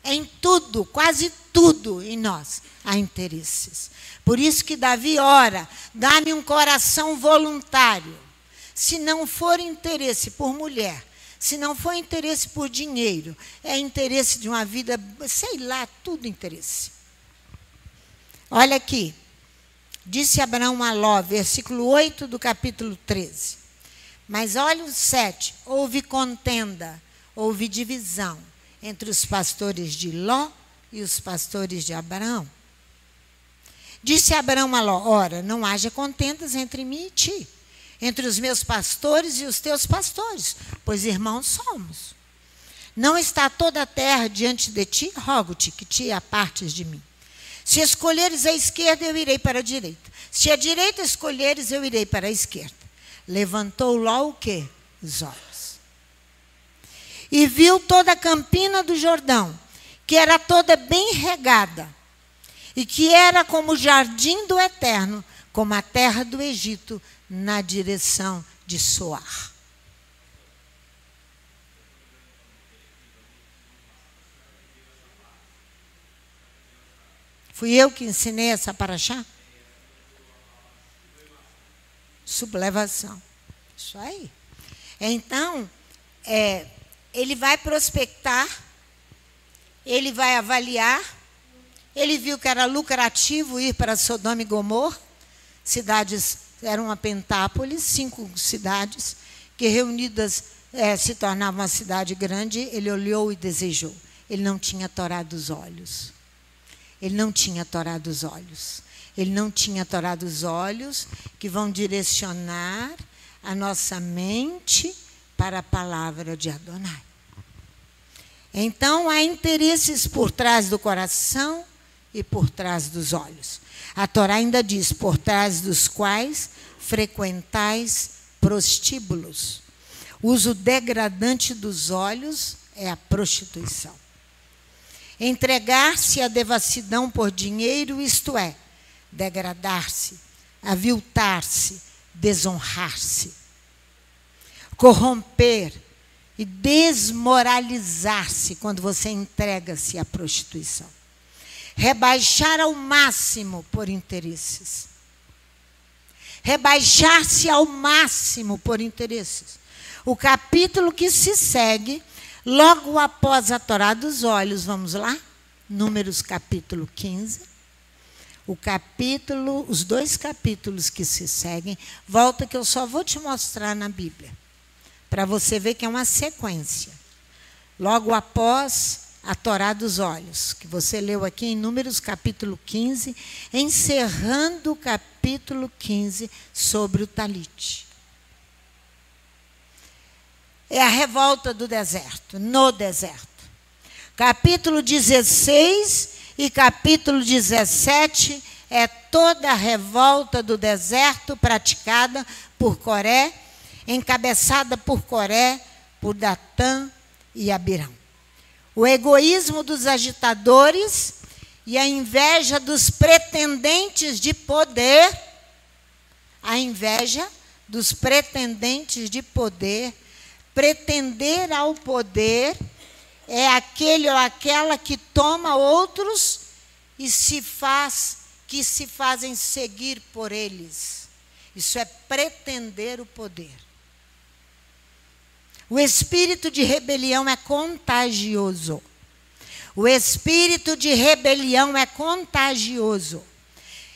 Em tudo, quase tudo em nós há interesses. Por isso que Davi ora, dá-me um coração voluntário. Se não for interesse por mulher, se não for interesse por dinheiro, é interesse de uma vida, sei lá, tudo interesse. Olha aqui, disse Abraão a Ló, versículo 8 do capítulo 13. Mas olha o 7, houve contenda, houve divisão entre os pastores de Ló e os pastores de Abraão. Disse Abraão a Ló, ora, não haja contendas entre mim e ti, entre os meus pastores e os teus pastores, pois irmãos somos. Não está toda a terra diante de ti? Rogo-te que te apartes de mim. Se escolheres a esquerda, eu irei para a direita. Se a direita escolheres, eu irei para a esquerda. Levantou Ló o quê? Os olhos. E viu toda a campina do Jordão, que era toda bem regada, e que era como o jardim do Eterno, como a terra do Egito, na direção de Soar. Fui eu que ensinei essa paraxá? Sublevação. Isso aí. Então, ele vai prospectar, ele vai avaliar, ele viu que era lucrativo ir para Sodoma e Gomorra, cidades, era uma pentápolis, 5 cidades, que reunidas se tornavam uma cidade grande. Ele olhou e desejou. Ele não tinha torado os olhos. Ele não tinha torado os olhos. Ele não tinha torado os olhos que vão direcionar a nossa mente para a palavra de Adonai. Então, há interesses por trás do coração e por trás dos olhos. A Torá ainda diz, por trás dos quais frequentais prostíbulos. O uso degradante dos olhos é a prostituição. Entregar-se à devassidão por dinheiro, isto é, degradar-se, aviltar-se, desonrar-se, corromper e desmoralizar-se quando você entrega-se à prostituição. Rebaixar ao máximo por interesses. Rebaixar-se ao máximo por interesses. O capítulo que se segue, logo após a Torá dos olhos, vamos lá? Números capítulo 15. Os 2 capítulos que se seguem, volta que eu só vou te mostrar na Bíblia, para você ver que é uma sequência. Logo após a Torá dos olhos, que você leu aqui em Números capítulo 15, encerrando o capítulo 15 sobre o talite. É a revolta do deserto, no deserto. Capítulo 16 e capítulo 17 é toda a revolta do deserto praticada por Coré, encabeçada por Coré, por Datã e Abirão. O egoísmo dos agitadores e a inveja dos pretendentes de poder, a inveja dos pretendentes de poder. Pretender ao poder é aquele ou aquela que toma outros e se fazem seguir por eles. Isso é pretender o poder. O espírito de rebelião é contagioso. O espírito de rebelião é contagioso.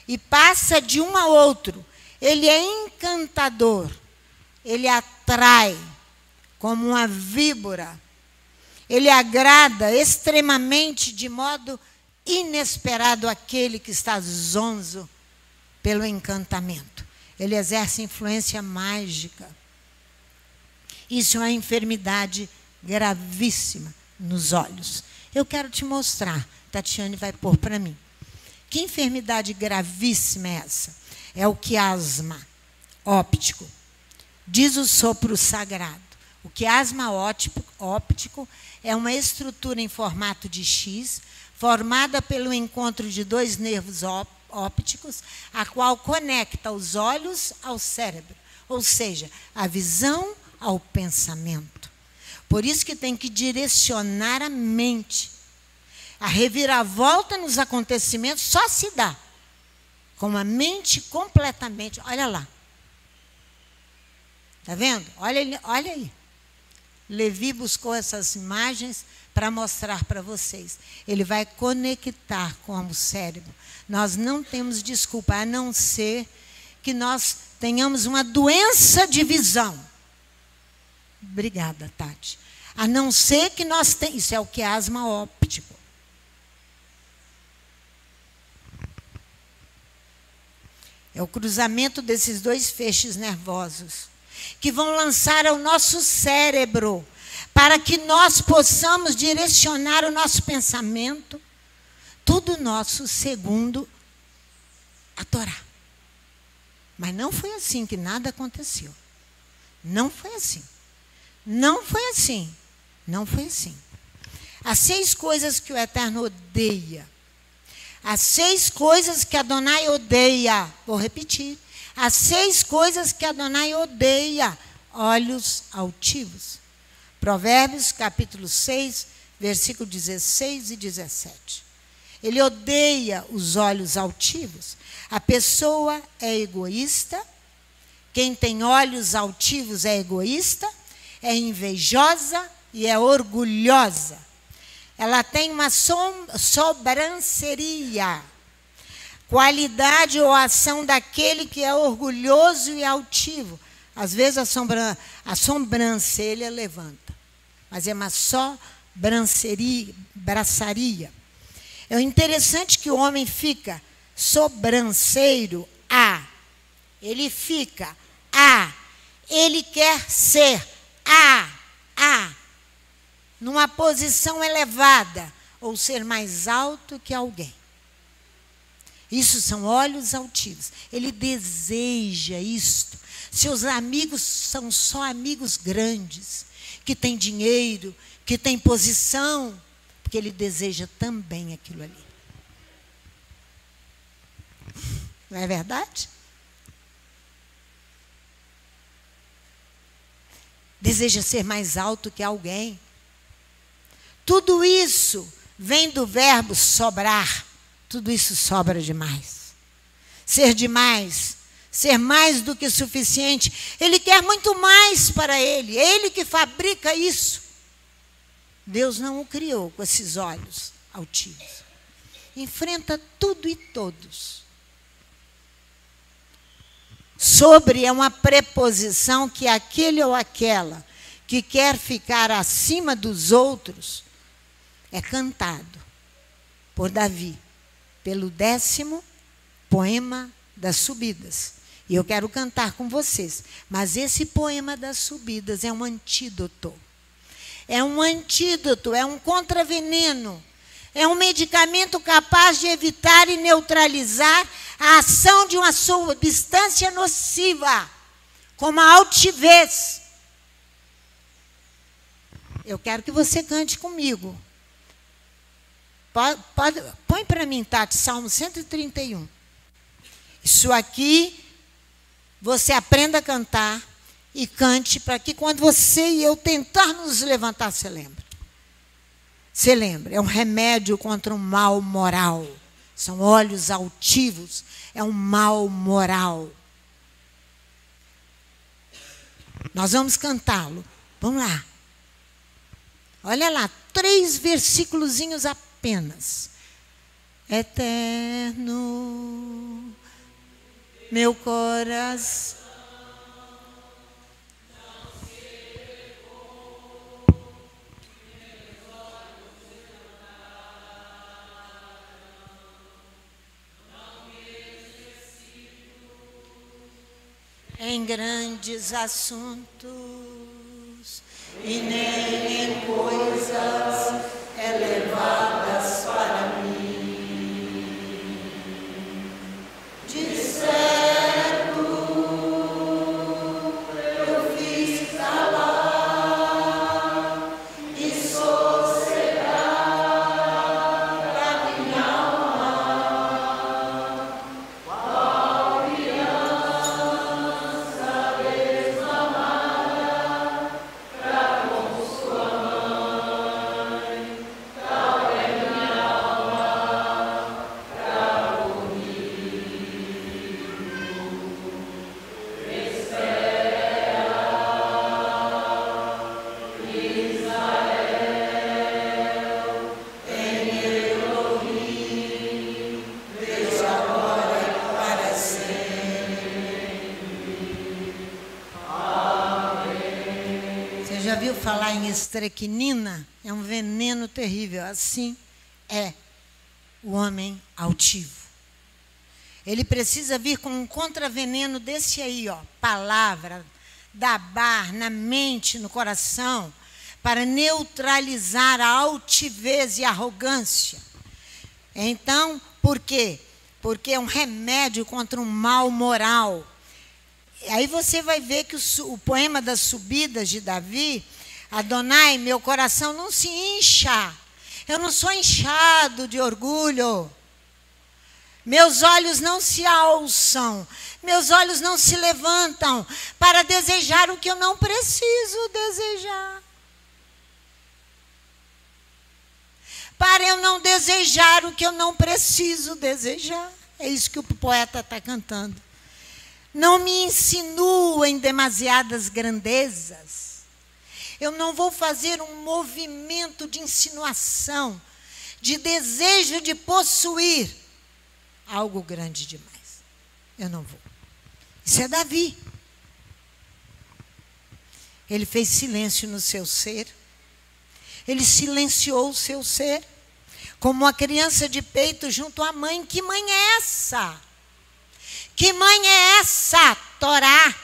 E passa de um a outro. Ele é encantador. Ele atrai como uma víbora. Ele agrada extremamente, de modo inesperado, aquele que está zonzo pelo encantamento. Ele exerce influência mágica. Isso é uma enfermidade gravíssima nos olhos. Eu quero te mostrar. Tatiane vai pôr para mim. Que enfermidade gravíssima é essa? É o quiasma óptico. Diz o sopro sagrado. O quiasma óptico é uma estrutura em formato de X, formada pelo encontro de 2 nervos ópticos, a qual conecta os olhos ao cérebro, ou seja, a visão ao pensamento. Por isso que tem que direcionar a mente. A reviravolta nos acontecimentos só se dá com a mente completamente. Olha lá. Está vendo? Olha aí. Levi buscou essas imagens para mostrar para vocês. Ele vai conectar com o cérebro. Nós não temos desculpa, a não ser que nós tenhamos uma doença de visão. Obrigada, Tati. A não ser que nós tenhamos... Isso é o quiasma óptico. É o cruzamento desses 2 feixes nervosos que vão lançar ao nosso cérebro para que nós possamos direcionar o nosso pensamento, tudo nosso segundo a Torá. Mas não foi assim que nada aconteceu. Não foi assim. Não foi assim. Não foi assim. As 6 coisas que o Eterno odeia. As 6 coisas que Adonai odeia. Vou repetir. As 6 coisas que Adonai odeia. Olhos altivos. Provérbios, capítulo 6, versículo 16 e 17. Ele odeia os olhos altivos. A pessoa é egoísta. Quem tem olhos altivos é egoísta, é invejosa e é orgulhosa. Ela tem uma sobranceria, qualidade ou ação daquele que é orgulhoso e altivo. Às vezes a sobrancelha levanta, mas é uma braçaria. É interessante que o homem fica sobranceiro a. Ele fica a. Ele quer ser a. Numa posição elevada, ou ser mais alto que alguém. Isso são olhos altivos. Ele deseja isto. Seus amigos são só amigos grandes, que têm dinheiro, que têm posição, porque ele deseja também aquilo ali. Não é verdade? Deseja ser mais alto que alguém. Tudo isso vem do verbo sobrar. Tudo isso sobra demais. Ser demais. Ser mais do que suficiente. Ele quer muito mais para ele. É ele que fabrica isso. Deus não o criou com esses olhos altivos. Enfrenta tudo e todos. Sobre é uma preposição que aquele ou aquela que quer ficar acima dos outros é cantado por Davi, pelo 10º poema das subidas. E eu quero cantar com vocês. Mas esse poema das subidas é um antídoto. É um antídoto, é um contraveneno. É um medicamento capaz de evitar e neutralizar a ação de uma substância nociva, como a altivez. Eu quero que você cante comigo. Põe para mim, Tati, Salmo 131. Isso aqui, você aprenda a cantar e cante para que quando você e eu tentar nos levantar, você lembra. Você lembra, é um remédio contra um mal moral. São olhos altivos, é um mal moral. Nós vamos cantá-lo. Vamos lá. Olha lá, 3 versículozinhos apenas. Eterno, meu coração. Em grandes assuntos e nem em coisas elevadas para mim. De certo, eu fiz calar e sossegar a minha alma. Já viu falar em estrequinina? É um veneno terrível. Assim é o homem altivo. Ele precisa vir com um contraveneno desse aí, ó, palavra, dabar na mente, no coração, para neutralizar a altivez e a arrogância. Então, por quê? Porque é um remédio contra um mal moral. Aí você vai ver que o poema das subidas de Davi, Adonai, meu coração não se incha. Eu não sou inchado de orgulho. Meus olhos não se alçam. Meus olhos não se levantam para desejar o que eu não preciso desejar. para eu não desejar o que eu não preciso desejar. É isso que o poeta está cantando. Não me insinua em demasiadas grandezas. Eu não vou fazer um movimento de insinuação, de desejo de possuir algo grande demais. Eu não vou. Isso é Davi. Ele fez silêncio no seu ser. Ele silenciou o seu ser. Como uma criança de peito junto à mãe. Que mãe é essa? Que mãe é essa, Torá?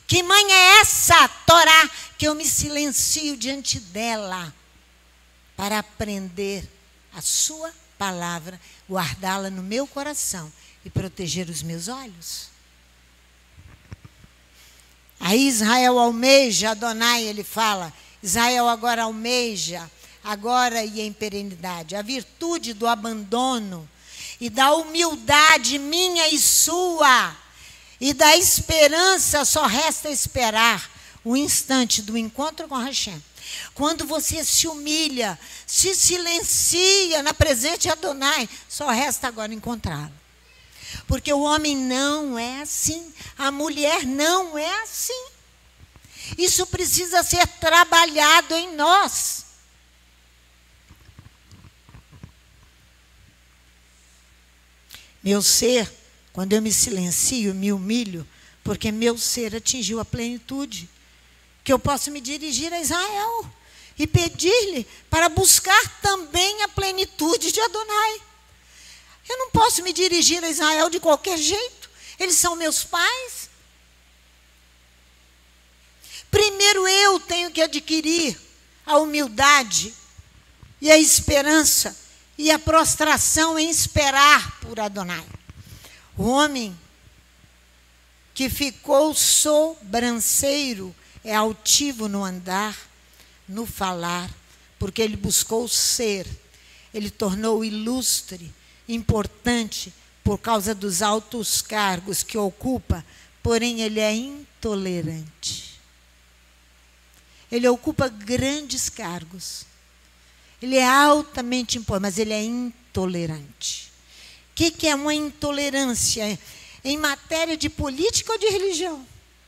Que mãe é essa, Torá? Que eu me silencio diante dela para aprender a sua palavra, guardá-la no meu coração e proteger os meus olhos. Aí Israel almeja, Adonai, ele fala, Israel agora almeja, agora e em perenidade, a virtude do abandono e da humildade minha e sua, e da esperança, só resta esperar o instante do encontro com Hashem. Quando você se humilha, se silencia na presença de Adonai, só resta agora encontrá-lo. Porque o homem não é assim, a mulher não é assim. Isso precisa ser trabalhado em nós. Meu ser, quando eu me silencio, me humilho, porque meu ser atingiu a plenitude, que eu posso me dirigir a Israel e pedir-lhe para buscar também a plenitude de Adonai. Eu não posso me dirigir a Israel de qualquer jeito. Eles são meus pais. Primeiro eu tenho que adquirir a humildade e a esperança e a prostração em esperar por Adonai. O homem que ficou sobranceiro é altivo no andar, no falar, porque ele buscou ser. Ele tornou ilustre, importante, por causa dos altos cargos que ocupa, porém ele é intolerante. Ele ocupa grandes cargos. Ele é altamente importante, mas ele é intolerante. O que é uma intolerância? Em matéria de política ou de religião?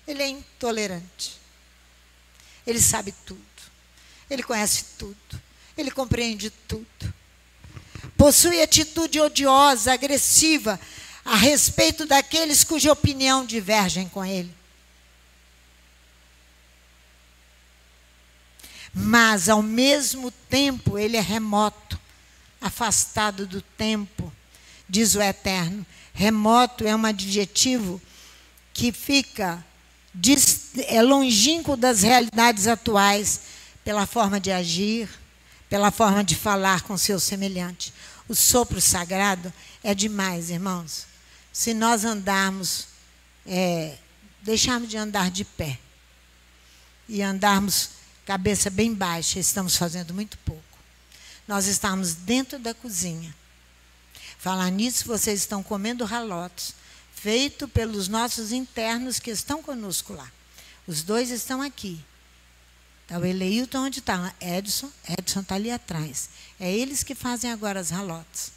Ele é intolerante. Ele sabe tudo. Ele conhece tudo. Ele compreende tudo. Possui atitude odiosa, agressiva, a respeito daqueles cuja opinião divergem com ele. Mas, ao mesmo tempo, ele é remoto, afastado do tempo, diz o Eterno. Remoto é um adjetivo que fica longínquo das realidades atuais, pela forma de agir, pela forma de falar com seu semelhante. O sopro sagrado é demais, irmãos. Se nós andarmos, deixarmos de andar de pé e andarmos cabeça bem baixa, estamos fazendo muito pouco. Nós estamos dentro da cozinha. Falar nisso, vocês estão comendo ralotes, feito pelos nossos internos que estão conosco lá. Os dois estão aqui. Está o Eleilton, onde está? Edson está ali atrás. É eles que fazem agora as ralotes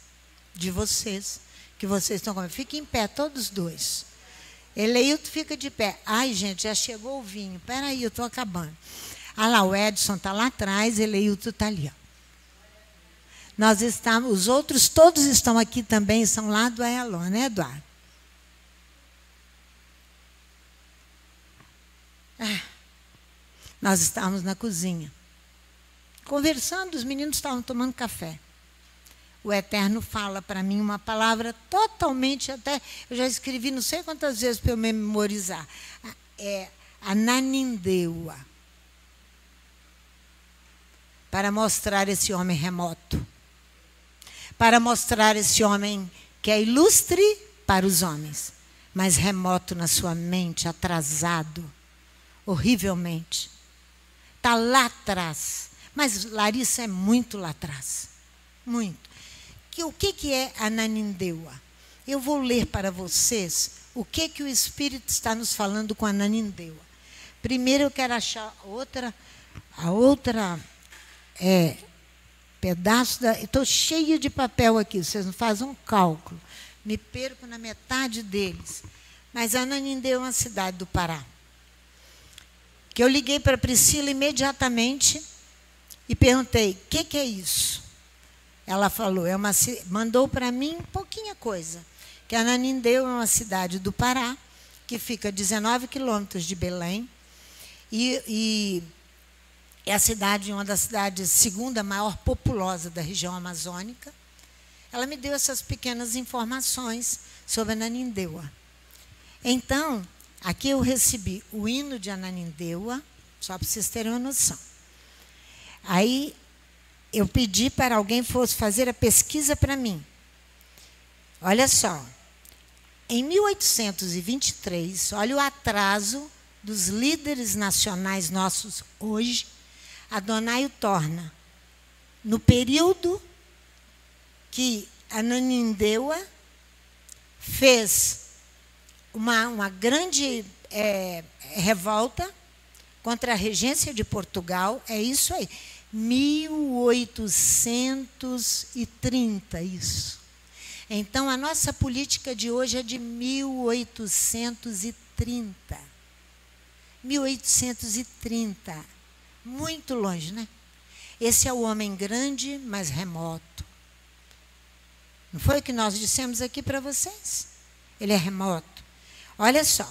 de vocês, que vocês estão comendo. Fiquem em pé, todos dois. Eleilton fica de pé. Ai, gente, já chegou o vinho. Espera aí, eu estou acabando. Ah lá, o Edson está lá atrás, Eleilton está ali. Ó. Nós estamos, os outros todos estão aqui também, são lá do Aelon, né, Eduardo? Nós estávamos na cozinha, conversando, os meninos estavam tomando café. O Eterno fala para mim uma palavra totalmente, até, eu já escrevi não sei quantas vezes para eu memorizar. É Ananindeua. Para mostrar esse homem remoto. Para mostrar esse homem que é ilustre para os homens, mas remoto na sua mente, atrasado, horrivelmente. Está lá atrás. Mas Larissa é muito lá atrás. Muito. O que é Ananindeua? Eu vou ler para vocês o que o Espírito está nos falando com Ananindeua. Primeiro eu quero achar a outra pedaço da... Estou cheia de papel aqui, vocês não fazem um cálculo. Me perco na metade deles. Mas Ananindeua é uma cidade do Pará. Que eu liguei para a Priscila imediatamente e perguntei, o que é isso? Ela falou, mandou para mim pouquinha coisa, que Ananindeua é uma cidade do Pará, que fica a 19 quilômetros de Belém, e é a cidade, uma das cidades segunda maior populosa da região amazônica. Ela me deu essas pequenas informações sobre Ananindeua. Então, aqui eu recebi o hino de Ananindeua, só para vocês terem uma noção. Aí eu pedi para alguém fosse fazer a pesquisa para mim. Olha só, em 1823, olha o atraso dos líderes nacionais nossos hoje, Adonai o torna. No período que Ananindeua fez uma grande revolta contra a regência de Portugal, é isso aí, 1830, isso. Então, a nossa política de hoje é de 1830. 1830. Muito longe, né? Esse é o homem grande, mas remoto. Não foi o que nós dissemos aqui para vocês? Ele é remoto. Olha só.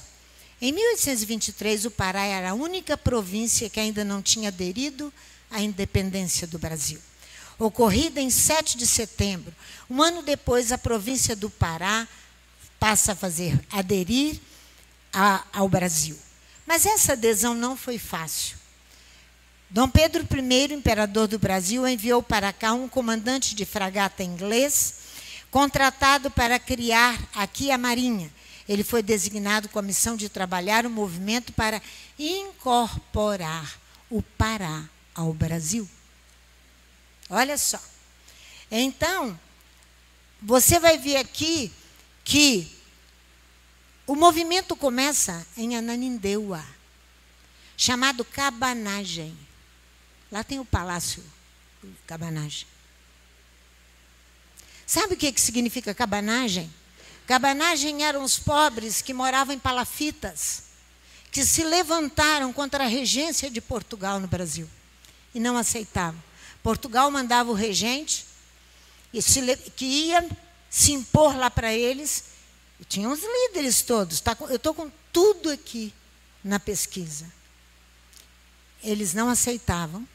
Em 1823, o Pará era a única província que ainda não tinha aderido à independência do Brasil. Ocorrida em 7 de setembro, um ano depois, a província do Pará passa a aderir ao Brasil. Mas essa adesão não foi fácil. Dom Pedro I, imperador do Brasil, enviou para cá um comandante de fragata inglês, contratado para criar aqui a Marinha. Ele foi designado com a missão de trabalhar o movimento para incorporar o Pará ao Brasil. Olha só. Então, você vai ver aqui que o movimento começa em Ananindeua, chamado Cabanagem. Lá tem o Palácio Cabanagem. Sabe o que significa cabanagem? Cabanagem eram os pobres que moravam em palafitas, que se levantaram contra a regência de Portugal no Brasil e não aceitavam. Portugal mandava o regente que ia se impor lá para eles. E tinham os líderes todos. Eu estou com tudo aqui na pesquisa. Eles não aceitavam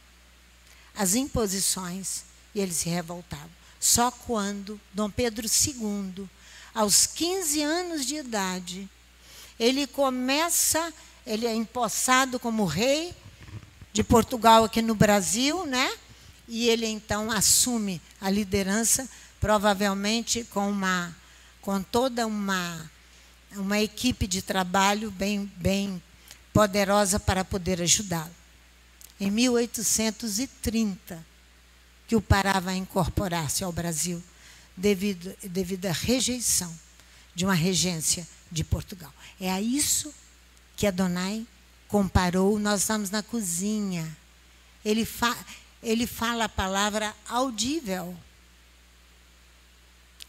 as imposições e eles se revoltavam. Só quando Dom Pedro II, aos 15 anos de idade, ele é empossado como rei de Portugal aqui no Brasil, né? E ele então assume a liderança, provavelmente com toda uma equipe de trabalho bem poderosa para poder ajudá-lo. Em 1830, que o Pará vai incorporar-se ao Brasil, devido à rejeição de uma regência de Portugal. É a isso que Adonai comparou. Nós estamos na cozinha. Ele fala a palavra audível.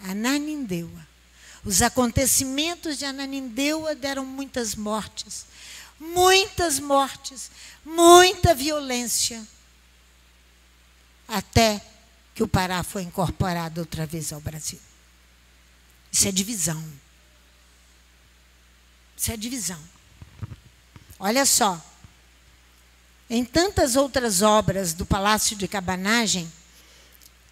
Ananindeua. Os acontecimentos de Ananindeua deram muitas mortes, muita violência, até que o Pará foi incorporado outra vez ao Brasil. Isso é divisão. Isso é divisão. Olha só. Em tantas outras obras do Palácio de Cabanagem,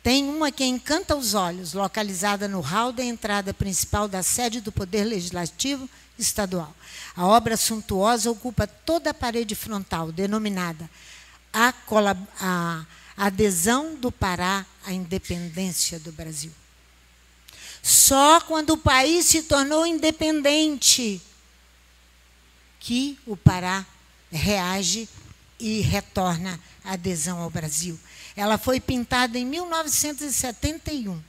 tem uma que encanta os olhos, localizada no hall da entrada principal da sede do Poder Legislativo Estadual. A obra suntuosa ocupa toda a parede frontal, denominada a adesão do Pará à independência do Brasil. Só quando o país se tornou independente que o Pará reage e retorna a adesão ao Brasil. Ela foi pintada em 1971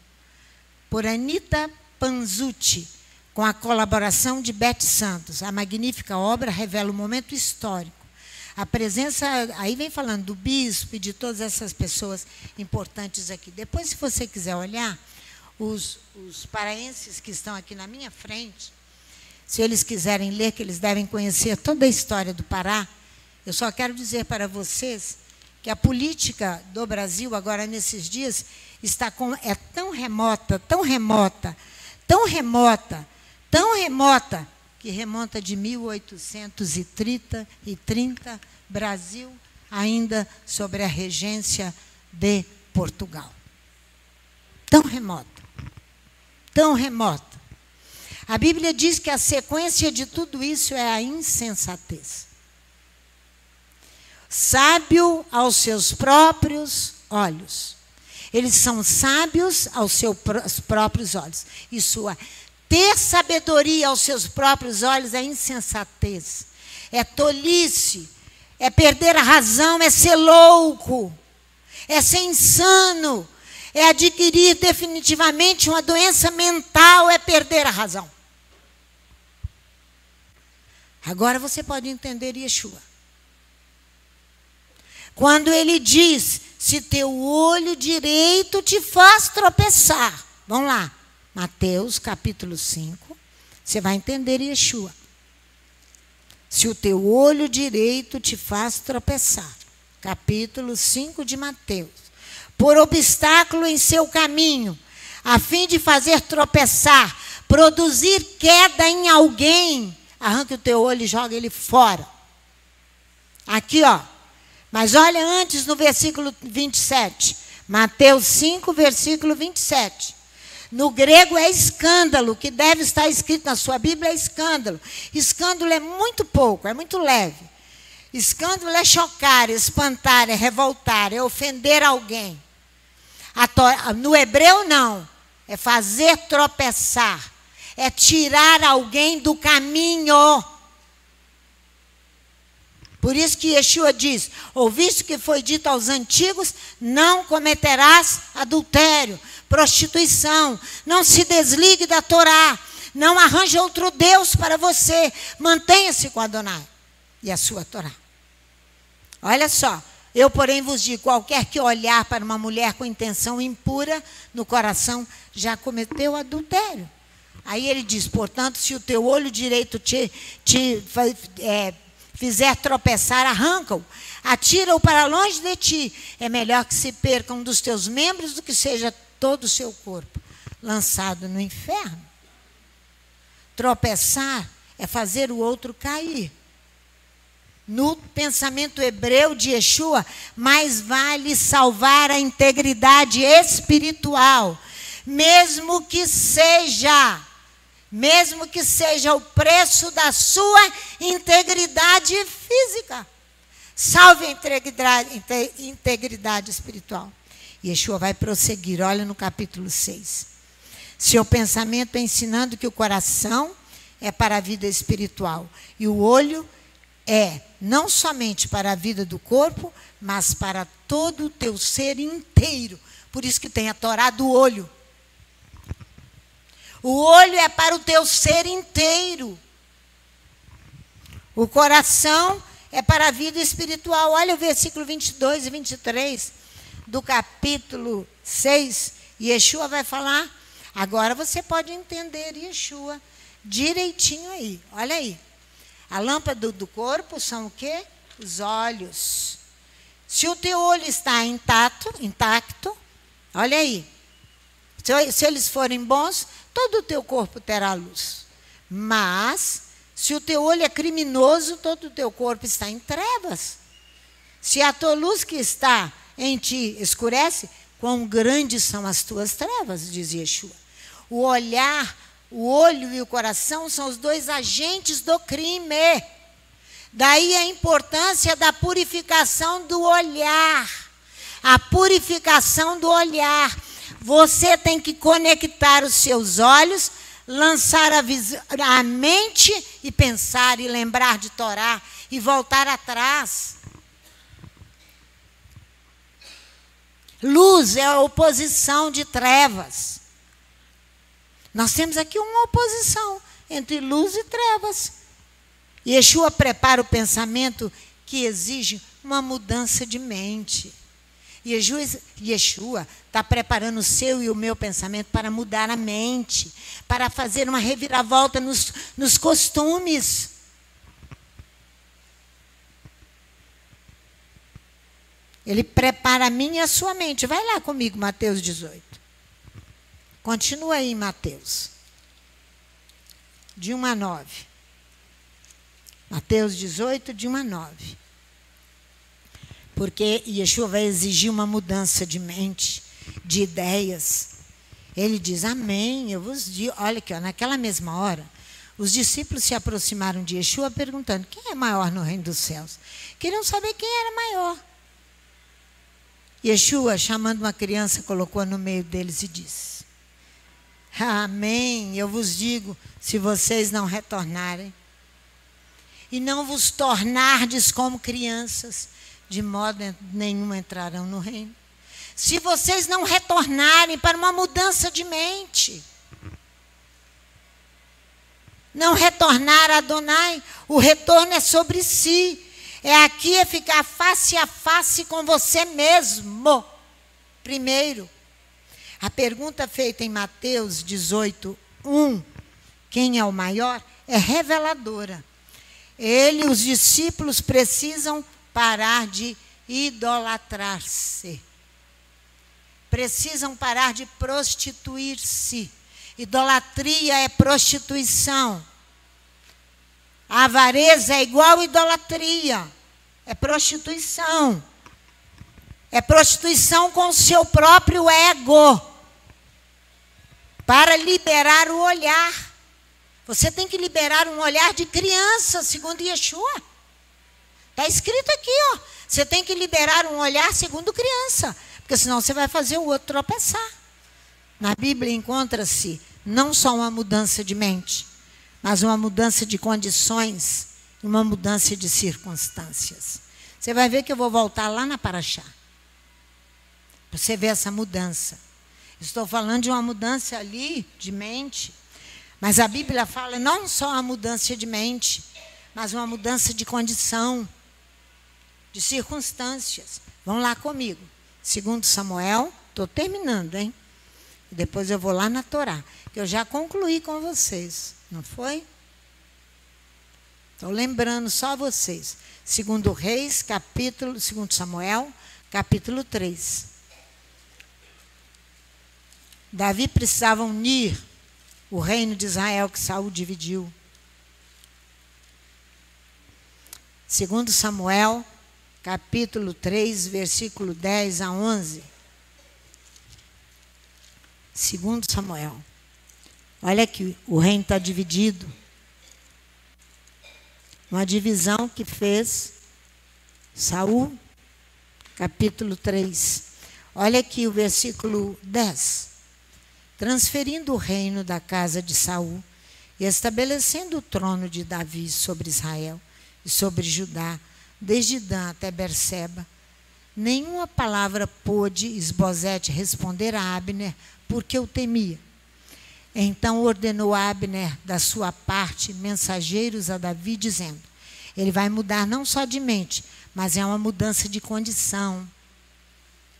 por Anita Panzuti, com a colaboração de Bete Santos. A magnífica obra revela um momento histórico, A presença, aí vem falando do bispo e de todas essas pessoas importantes aqui. Depois, se você quiser olhar, os paraenses que estão aqui na minha frente, se eles quiserem ler, que eles devem conhecer toda a história do Pará, eu só quero dizer para vocês que a política do Brasil, agora nesses dias, é tão remota, tão remota, tão remota, tão remota, que remonta de 1830, Brasil, ainda sobre a regência de Portugal. Tão remota, tão remota. A Bíblia diz que a sequência de tudo isso é a insensatez. Sábio aos seus próprios olhos. Eles são sábios aos seus próprios olhos. Isso é, ter sabedoria aos seus próprios olhos é insensatez, é tolice, é perder a razão, é ser louco, é ser insano, é adquirir definitivamente uma doença mental, é perder a razão. Agora você pode entender Yeshua. Quando ele diz, se teu olho direito te faz tropeçar. Vamos lá. Mateus, capítulo 5. Você vai entender Yeshua. Se o teu olho direito te faz tropeçar. Capítulo 5 de Mateus. Por obstáculo em seu caminho, a fim de fazer tropeçar, produzir queda em alguém, arranca o teu olho e joga ele fora. Aqui, ó. Mas olha antes no versículo 27. Mateus 5, versículo 27. No grego é escândalo, que deve estar escrito na sua Bíblia é escândalo. Escândalo é muito pouco, é muito leve. Escândalo é chocar, espantar, é revoltar, é ofender alguém. No hebreu não, é fazer tropeçar, é tirar alguém do caminho. Por isso que Yeshua diz, ouviste que foi dito aos antigos, não cometerás adultério, prostituição, não se desligue da Torá, não arranje outro Deus para você, mantenha-se com Adonai e a sua Torá. Olha só, eu porém vos digo, qualquer que olhar para uma mulher com intenção impura no coração, já cometeu adultério. Aí ele diz, portanto, se o teu olho direito fizer tropeçar, arranca-o, atira-o para longe de ti. É melhor que se perca um dos teus membros do que seja todo o seu corpo lançado no inferno. Tropeçar é fazer o outro cair. No pensamento hebreu de Yeshua, mais vale salvar a integridade espiritual, mesmo que seja o preço da sua integridade física. Salve a integridade espiritual. Yeshua vai prosseguir, olha no capítulo 6. Seu pensamento é ensinando que o coração é para a vida espiritual e o olho é não somente para a vida do corpo, mas para todo o teu ser inteiro. Por isso que tem a Torá do olho. O olho é para o teu ser inteiro. O coração é para a vida espiritual. Olha o versículo 22 e 23 do capítulo 6. Yeshua vai falar. Agora você pode entender Yeshua direitinho aí. Olha aí. A lâmpada do corpo são o quê? Os olhos. Se o teu olho está intacto, olha aí. Se eles forem bons, todo o teu corpo terá luz. Mas, se o teu olho é criminoso, todo o teu corpo está em trevas. Se a tua luz que está em ti escurece, quão grandes são as tuas trevas, diz Yeshua. O olhar, o olho e o coração são os dois agentes do crime. Daí a importância da purificação do olhar. A purificação do olhar. Você tem que conectar os seus olhos, lançar a mente e pensar e lembrar de Torá e voltar atrás. Luz é a oposição de trevas. Nós temos aqui uma oposição entre luz e trevas. Yeshua prepara o pensamento que exige uma mudança de mente. Yeshua está preparando o seu e o meu pensamento para mudar a mente, para fazer uma reviravolta nos costumes. Ele prepara a minha e a sua mente. Vai lá comigo, Mateus 18. Continua aí em Mateus. De 1 a 9. Mateus 18, de 1 a 9. Porque Yeshua vai exigir uma mudança de mente, de ideias. Ele diz, amém, eu vos digo. Olha aqui, ó, naquela mesma hora, os discípulos se aproximaram de Yeshua perguntando, quem é maior no reino dos céus? Queriam saber quem era maior. Yeshua, chamando uma criança, colocou no meio deles e disse, amém, eu vos digo, se vocês não retornarem e não vos tornardes como crianças, de modo nenhum entrarão no reino. Se vocês não retornarem para uma mudança de mente, não retornar a Adonai, o retorno é sobre si. É aqui, é ficar face a face com você mesmo. Primeiro, a pergunta feita em Mateus 18, 1, quem é o maior, é reveladora. Os discípulos precisam parar de idolatrar-se. Precisam parar de prostituir-se. Idolatria é prostituição. A avareza é igual a idolatria. É prostituição. É prostituição com o seu próprio ego. Para liberar o olhar. Você tem que liberar um olhar de criança, segundo Yeshua. Está escrito aqui, ó. Você tem que liberar um olhar segundo criança. Porque senão você vai fazer o outro tropeçar. Na Bíblia encontra-se não só uma mudança de mente, mas uma mudança de condições, uma mudança de circunstâncias. Você vai ver que eu vou voltar lá na Paraxá. Para você ver essa mudança. Estou falando de uma mudança ali de mente, mas a Bíblia fala não só a mudança de mente, mas uma mudança de condição, de circunstâncias. Vão lá comigo. 2 Samuel, estou terminando, hein? Depois eu vou lá na Torá, que eu já concluí com vocês. Não foi? Estou lembrando só vocês. 2 Reis, 2 Samuel, capítulo 3. Davi precisava unir o reino de Israel que Saul dividiu. 2 Samuel, capítulo 3, versículo 10 a 11. 2 Samuel. Olha aqui, o reino está dividido. Uma divisão que fez Saul, capítulo 3. Olha aqui o versículo 10. Transferindo o reino da casa de Saul e estabelecendo o trono de Davi sobre Israel e sobre Judá, desde Dan até Berseba, nenhuma palavra pôde Isbosete responder a Abner, porque o temia. Então ordenou Abner, da sua parte, mensageiros a Davi, dizendo, ele vai mudar não só de mente, mas é uma mudança de condição.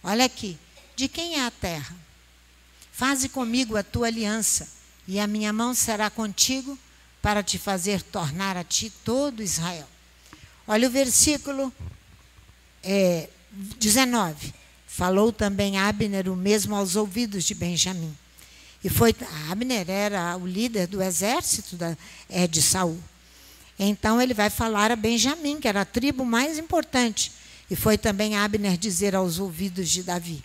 Olha aqui, de quem é a terra? Faze comigo a tua aliança, e a minha mão será contigo, para te fazer tornar a ti todo Israel. Olha o versículo 19. Falou também Abner o mesmo aos ouvidos de Benjamim. E Abner era o líder do exército de Saul. Então ele vai falar a Benjamim, que era a tribo mais importante. E foi também Abner dizer aos ouvidos de Davi,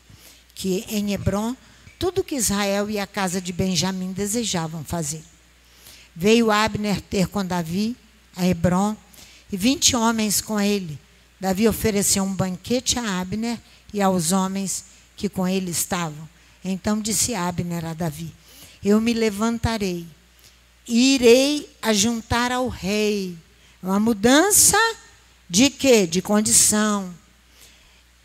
que em Hebrom, tudo que Israel e a casa de Benjamim desejavam fazer. Veio Abner ter com Davi a Hebrom, e 20 homens com ele. Davi ofereceu um banquete a Abner e aos homens que com ele estavam. Então disse Abner a Davi, eu me levantarei e irei ajuntar ao rei. Uma mudança de quê? De condição.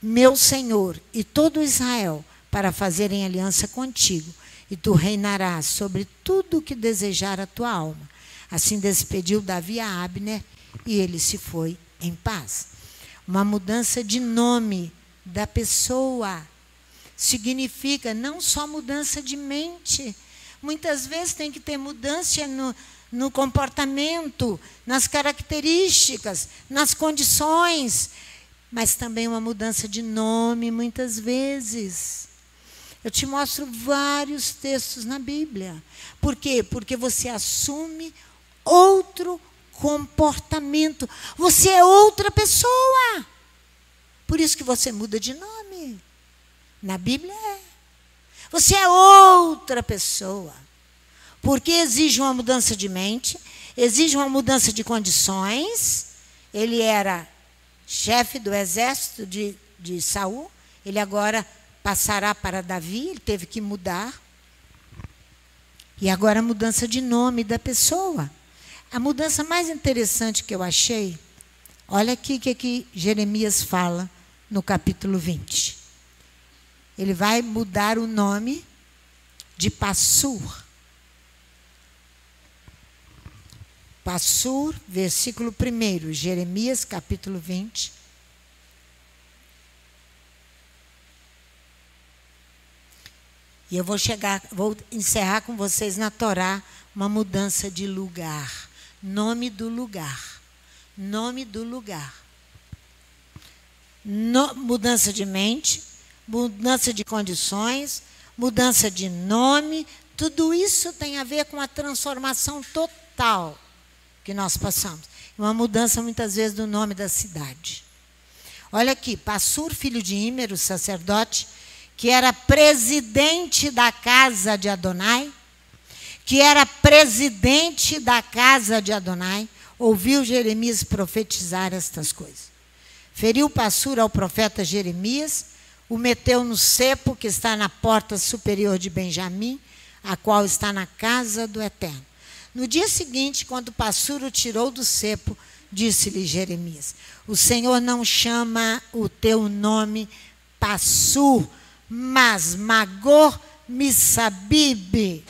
Meu senhor e todo Israel, para fazerem aliança contigo, e tu reinarás sobre tudo o que desejar a tua alma. Assim despediu Davi a Abner, e ele se foi em paz. uma mudança de nome da pessoa. Significa não só mudança de mente. Muitas vezes tem que ter mudança no comportamento, nas características, nas condições, mas também uma mudança de nome, muitas vezes. Eu te mostro vários textos na Bíblia. Por quê? Porque você assume outro comportamento. Você é outra pessoa. Por isso que você muda de nome. Na Bíblia é. Você é outra pessoa. Porque exige uma mudança de mente, exige uma mudança de condições. Ele era chefe do exército de Saul. Ele agora passará para Davi, ele teve que mudar. E agora a mudança de nome da pessoa. A mudança mais interessante que eu achei, olha aqui o que Jeremias fala no capítulo 20. Ele vai mudar o nome de Passur. Passur, versículo 1, Jeremias, capítulo 20. E eu vou encerrar com vocês na Torá uma mudança de lugar. Nome do lugar. Nome do lugar. Mudança de mente, mudança de condições, mudança de nome. Tudo isso tem a ver com a transformação total que nós passamos. Uma mudança, muitas vezes, do nome da cidade. Olha aqui, Passur, filho de Ímero, sacerdote, que era presidente da casa de Adonai, ouviu Jeremias profetizar estas coisas. Feriu Passur ao profeta Jeremias, o meteu no cepo que está na porta superior de Benjamim, a qual está na casa do Eterno. No dia seguinte, quando Passur o tirou do cepo, disse-lhe Jeremias: o Senhor não chama o teu nome Passur, mas Magor Missabib.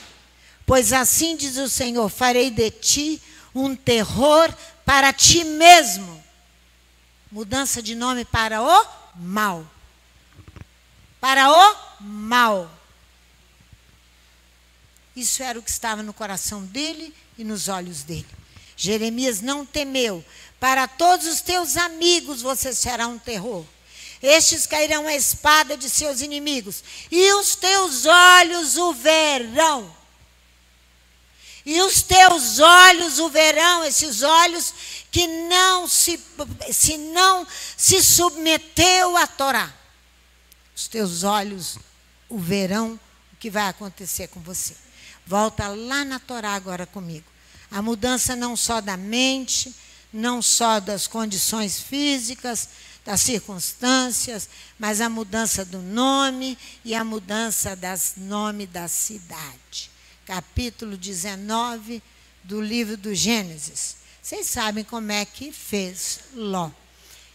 Pois assim diz o Senhor: farei de ti um terror para ti mesmo. Mudança de nome para o mal. Para o mal. Isso era o que estava no coração dele e nos olhos dele. Jeremias não temeu. Para todos os teus amigos você será um terror. Estes cairão a espada de seus inimigos, e os teus olhos o verão. E os teus olhos o verão, esses olhos que não se submeteu à Torá. Os teus olhos o verão o que vai acontecer com você. Volta lá na Torá agora comigo. A mudança não só da mente, não só das condições físicas, das circunstâncias, mas a mudança do nome e a mudança do nome da cidade. Capítulo 19 do livro do Gênesis. Vocês sabem como é que fez Ló.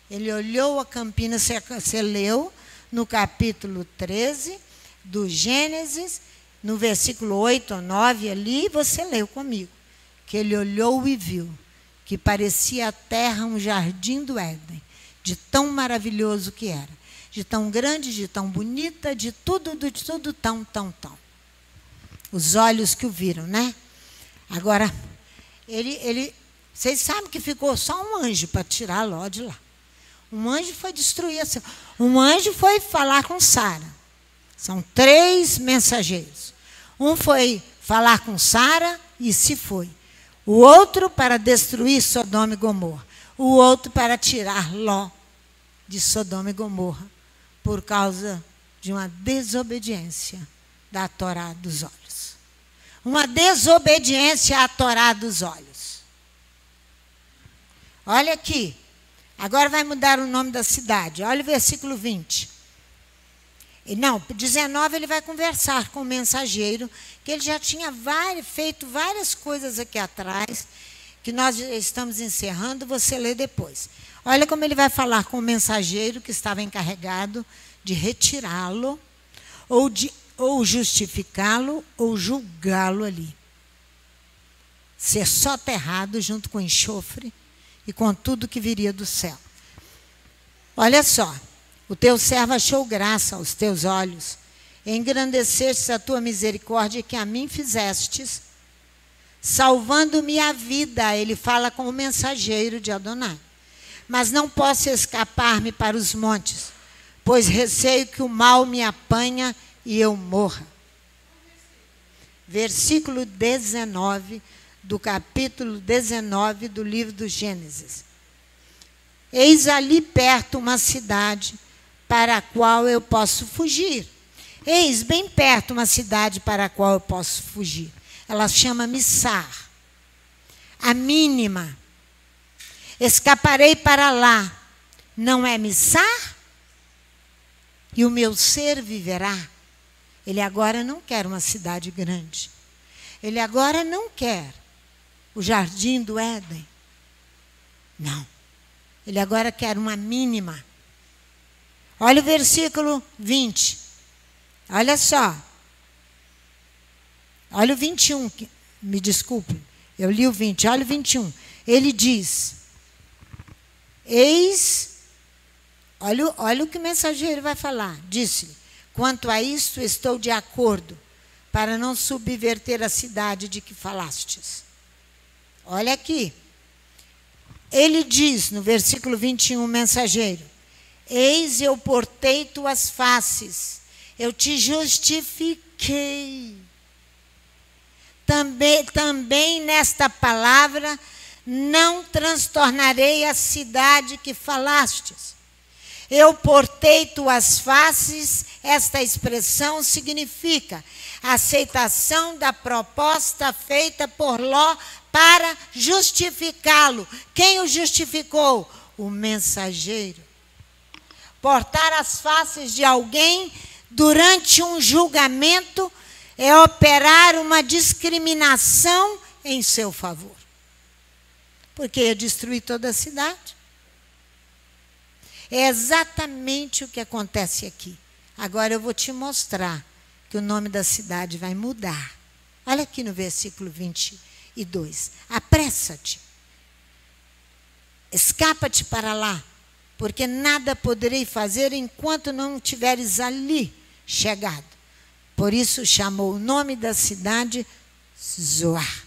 Ele olhou a campina, você leu no capítulo 13 do Gênesis, no versículo 8 ou 9 ali, você leu comigo. Que ele olhou e viu que parecia a terra um jardim do Éden, de tão maravilhoso que era, de tão grande, de tão bonita, de tudo tão. Os olhos que o viram, né? Agora, vocês sabem que ficou só um anjo para tirar Ló de lá. Um anjo foi destruir a cidade. Um anjo foi falar com Sara. São 3 mensageiros. Um foi falar com Sara e se foi. O outro para destruir Sodoma e Gomorra. O outro para tirar Ló de Sodoma e Gomorra, por causa de uma desobediência da Torá dos olhos. Uma desobediência à Torá dos olhos. Olha aqui. Agora vai mudar o nome da cidade. Olha o versículo 20. Não, 19 ele vai conversar com o mensageiro, que ele já tinha feito várias coisas aqui atrás, que nós estamos encerrando, você lê depois. Olha como ele vai falar com o mensageiro que estava encarregado de retirá-lo, ou justificá-lo, ou julgá-lo ali. Ser soterrado junto com enxofre e com tudo que viria do céu. Olha só, o teu servo achou graça aos teus olhos, engrandecestes a tua misericórdia que a mim fizestes, salvando-me a vida. Ele fala com o mensageiro de Adonai. Mas não posso escapar-me para os montes, pois receio que o mal me apanha e eu morra. Versículo 19 do capítulo 19 do livro do Gênesis. Eis ali perto uma cidade para a qual eu posso fugir. Eis bem perto uma cidade para a qual eu posso fugir. Ela chama Missar. A mínima. Escaparei para lá. Não é Missar? E o meu ser viverá. Ele agora não quer uma cidade grande. Ele agora não quer o jardim do Éden. Não. Ele agora quer uma mínima. Olha o versículo 20. Olha só. Olha o 21. Me desculpe. Eu li o 20. Olha o 21. Ele diz: eis. Olha o que o mensageiro vai falar. Disse-lhe: quanto a isto, estou de acordo, para não subverter a cidade de que falastes. Olha aqui. Ele diz, no versículo 21, o mensageiro: eis eu portei tuas faces, eu te justifiquei. Também nesta palavra, não transtornarei a cidade que falastes. Eu portei tuas faces, esta expressão significa aceitação da proposta feita por Ló para justificá-lo. Quem o justificou? O mensageiro. Portar as faces de alguém durante um julgamento é operar uma discriminação em seu favor. Porque ia destruir toda a cidade. É exatamente o que acontece aqui. Agora eu vou te mostrar que o nome da cidade vai mudar. Olha aqui no versículo 22. Apressa-te. Escapa-te para lá, porque nada poderei fazer enquanto não tiveres ali chegado. Por isso chamou o nome da cidade Zoar.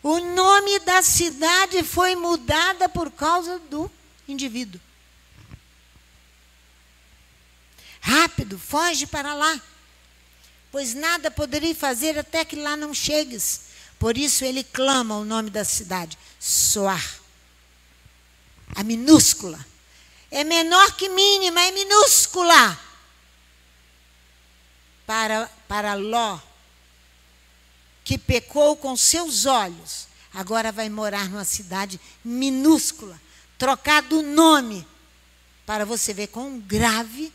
O nome da cidade foi mudada por causa do indivíduo. Rápido, foge para lá, pois nada poderei fazer até que lá não chegues. Por isso ele clama o nome da cidade, Zoar. A minúscula. É menor que mínima, é minúscula. Para Ló, que pecou com seus olhos, agora vai morar numa cidade minúscula, trocado o nome, para você ver quão grave,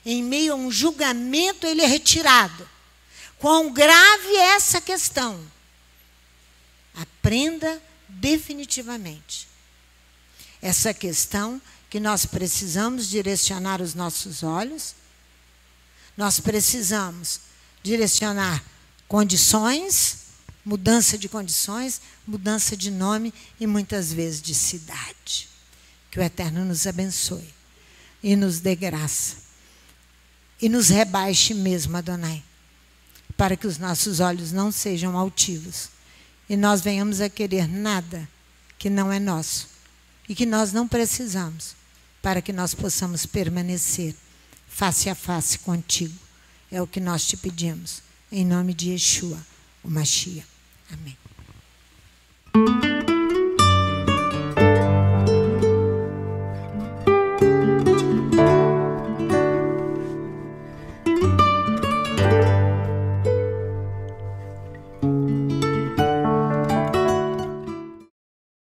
em meio a um julgamento, ele é retirado. Quão grave é essa questão? Aprenda definitivamente. Essa questão que nós precisamos direcionar os nossos olhos, nós precisamos direcionar condições, mudança de condições, mudança de nome e muitas vezes de cidade. Que o Eterno nos abençoe e nos dê graça. E nos rebaixe mesmo, Adonai, para que os nossos olhos não sejam altivos e nós venhamos a querer nada que não é nosso e que nós não precisamos, para que nós possamos permanecer face a face contigo. É o que nós te pedimos. Em nome de Yeshua, o Mashiach. Amém.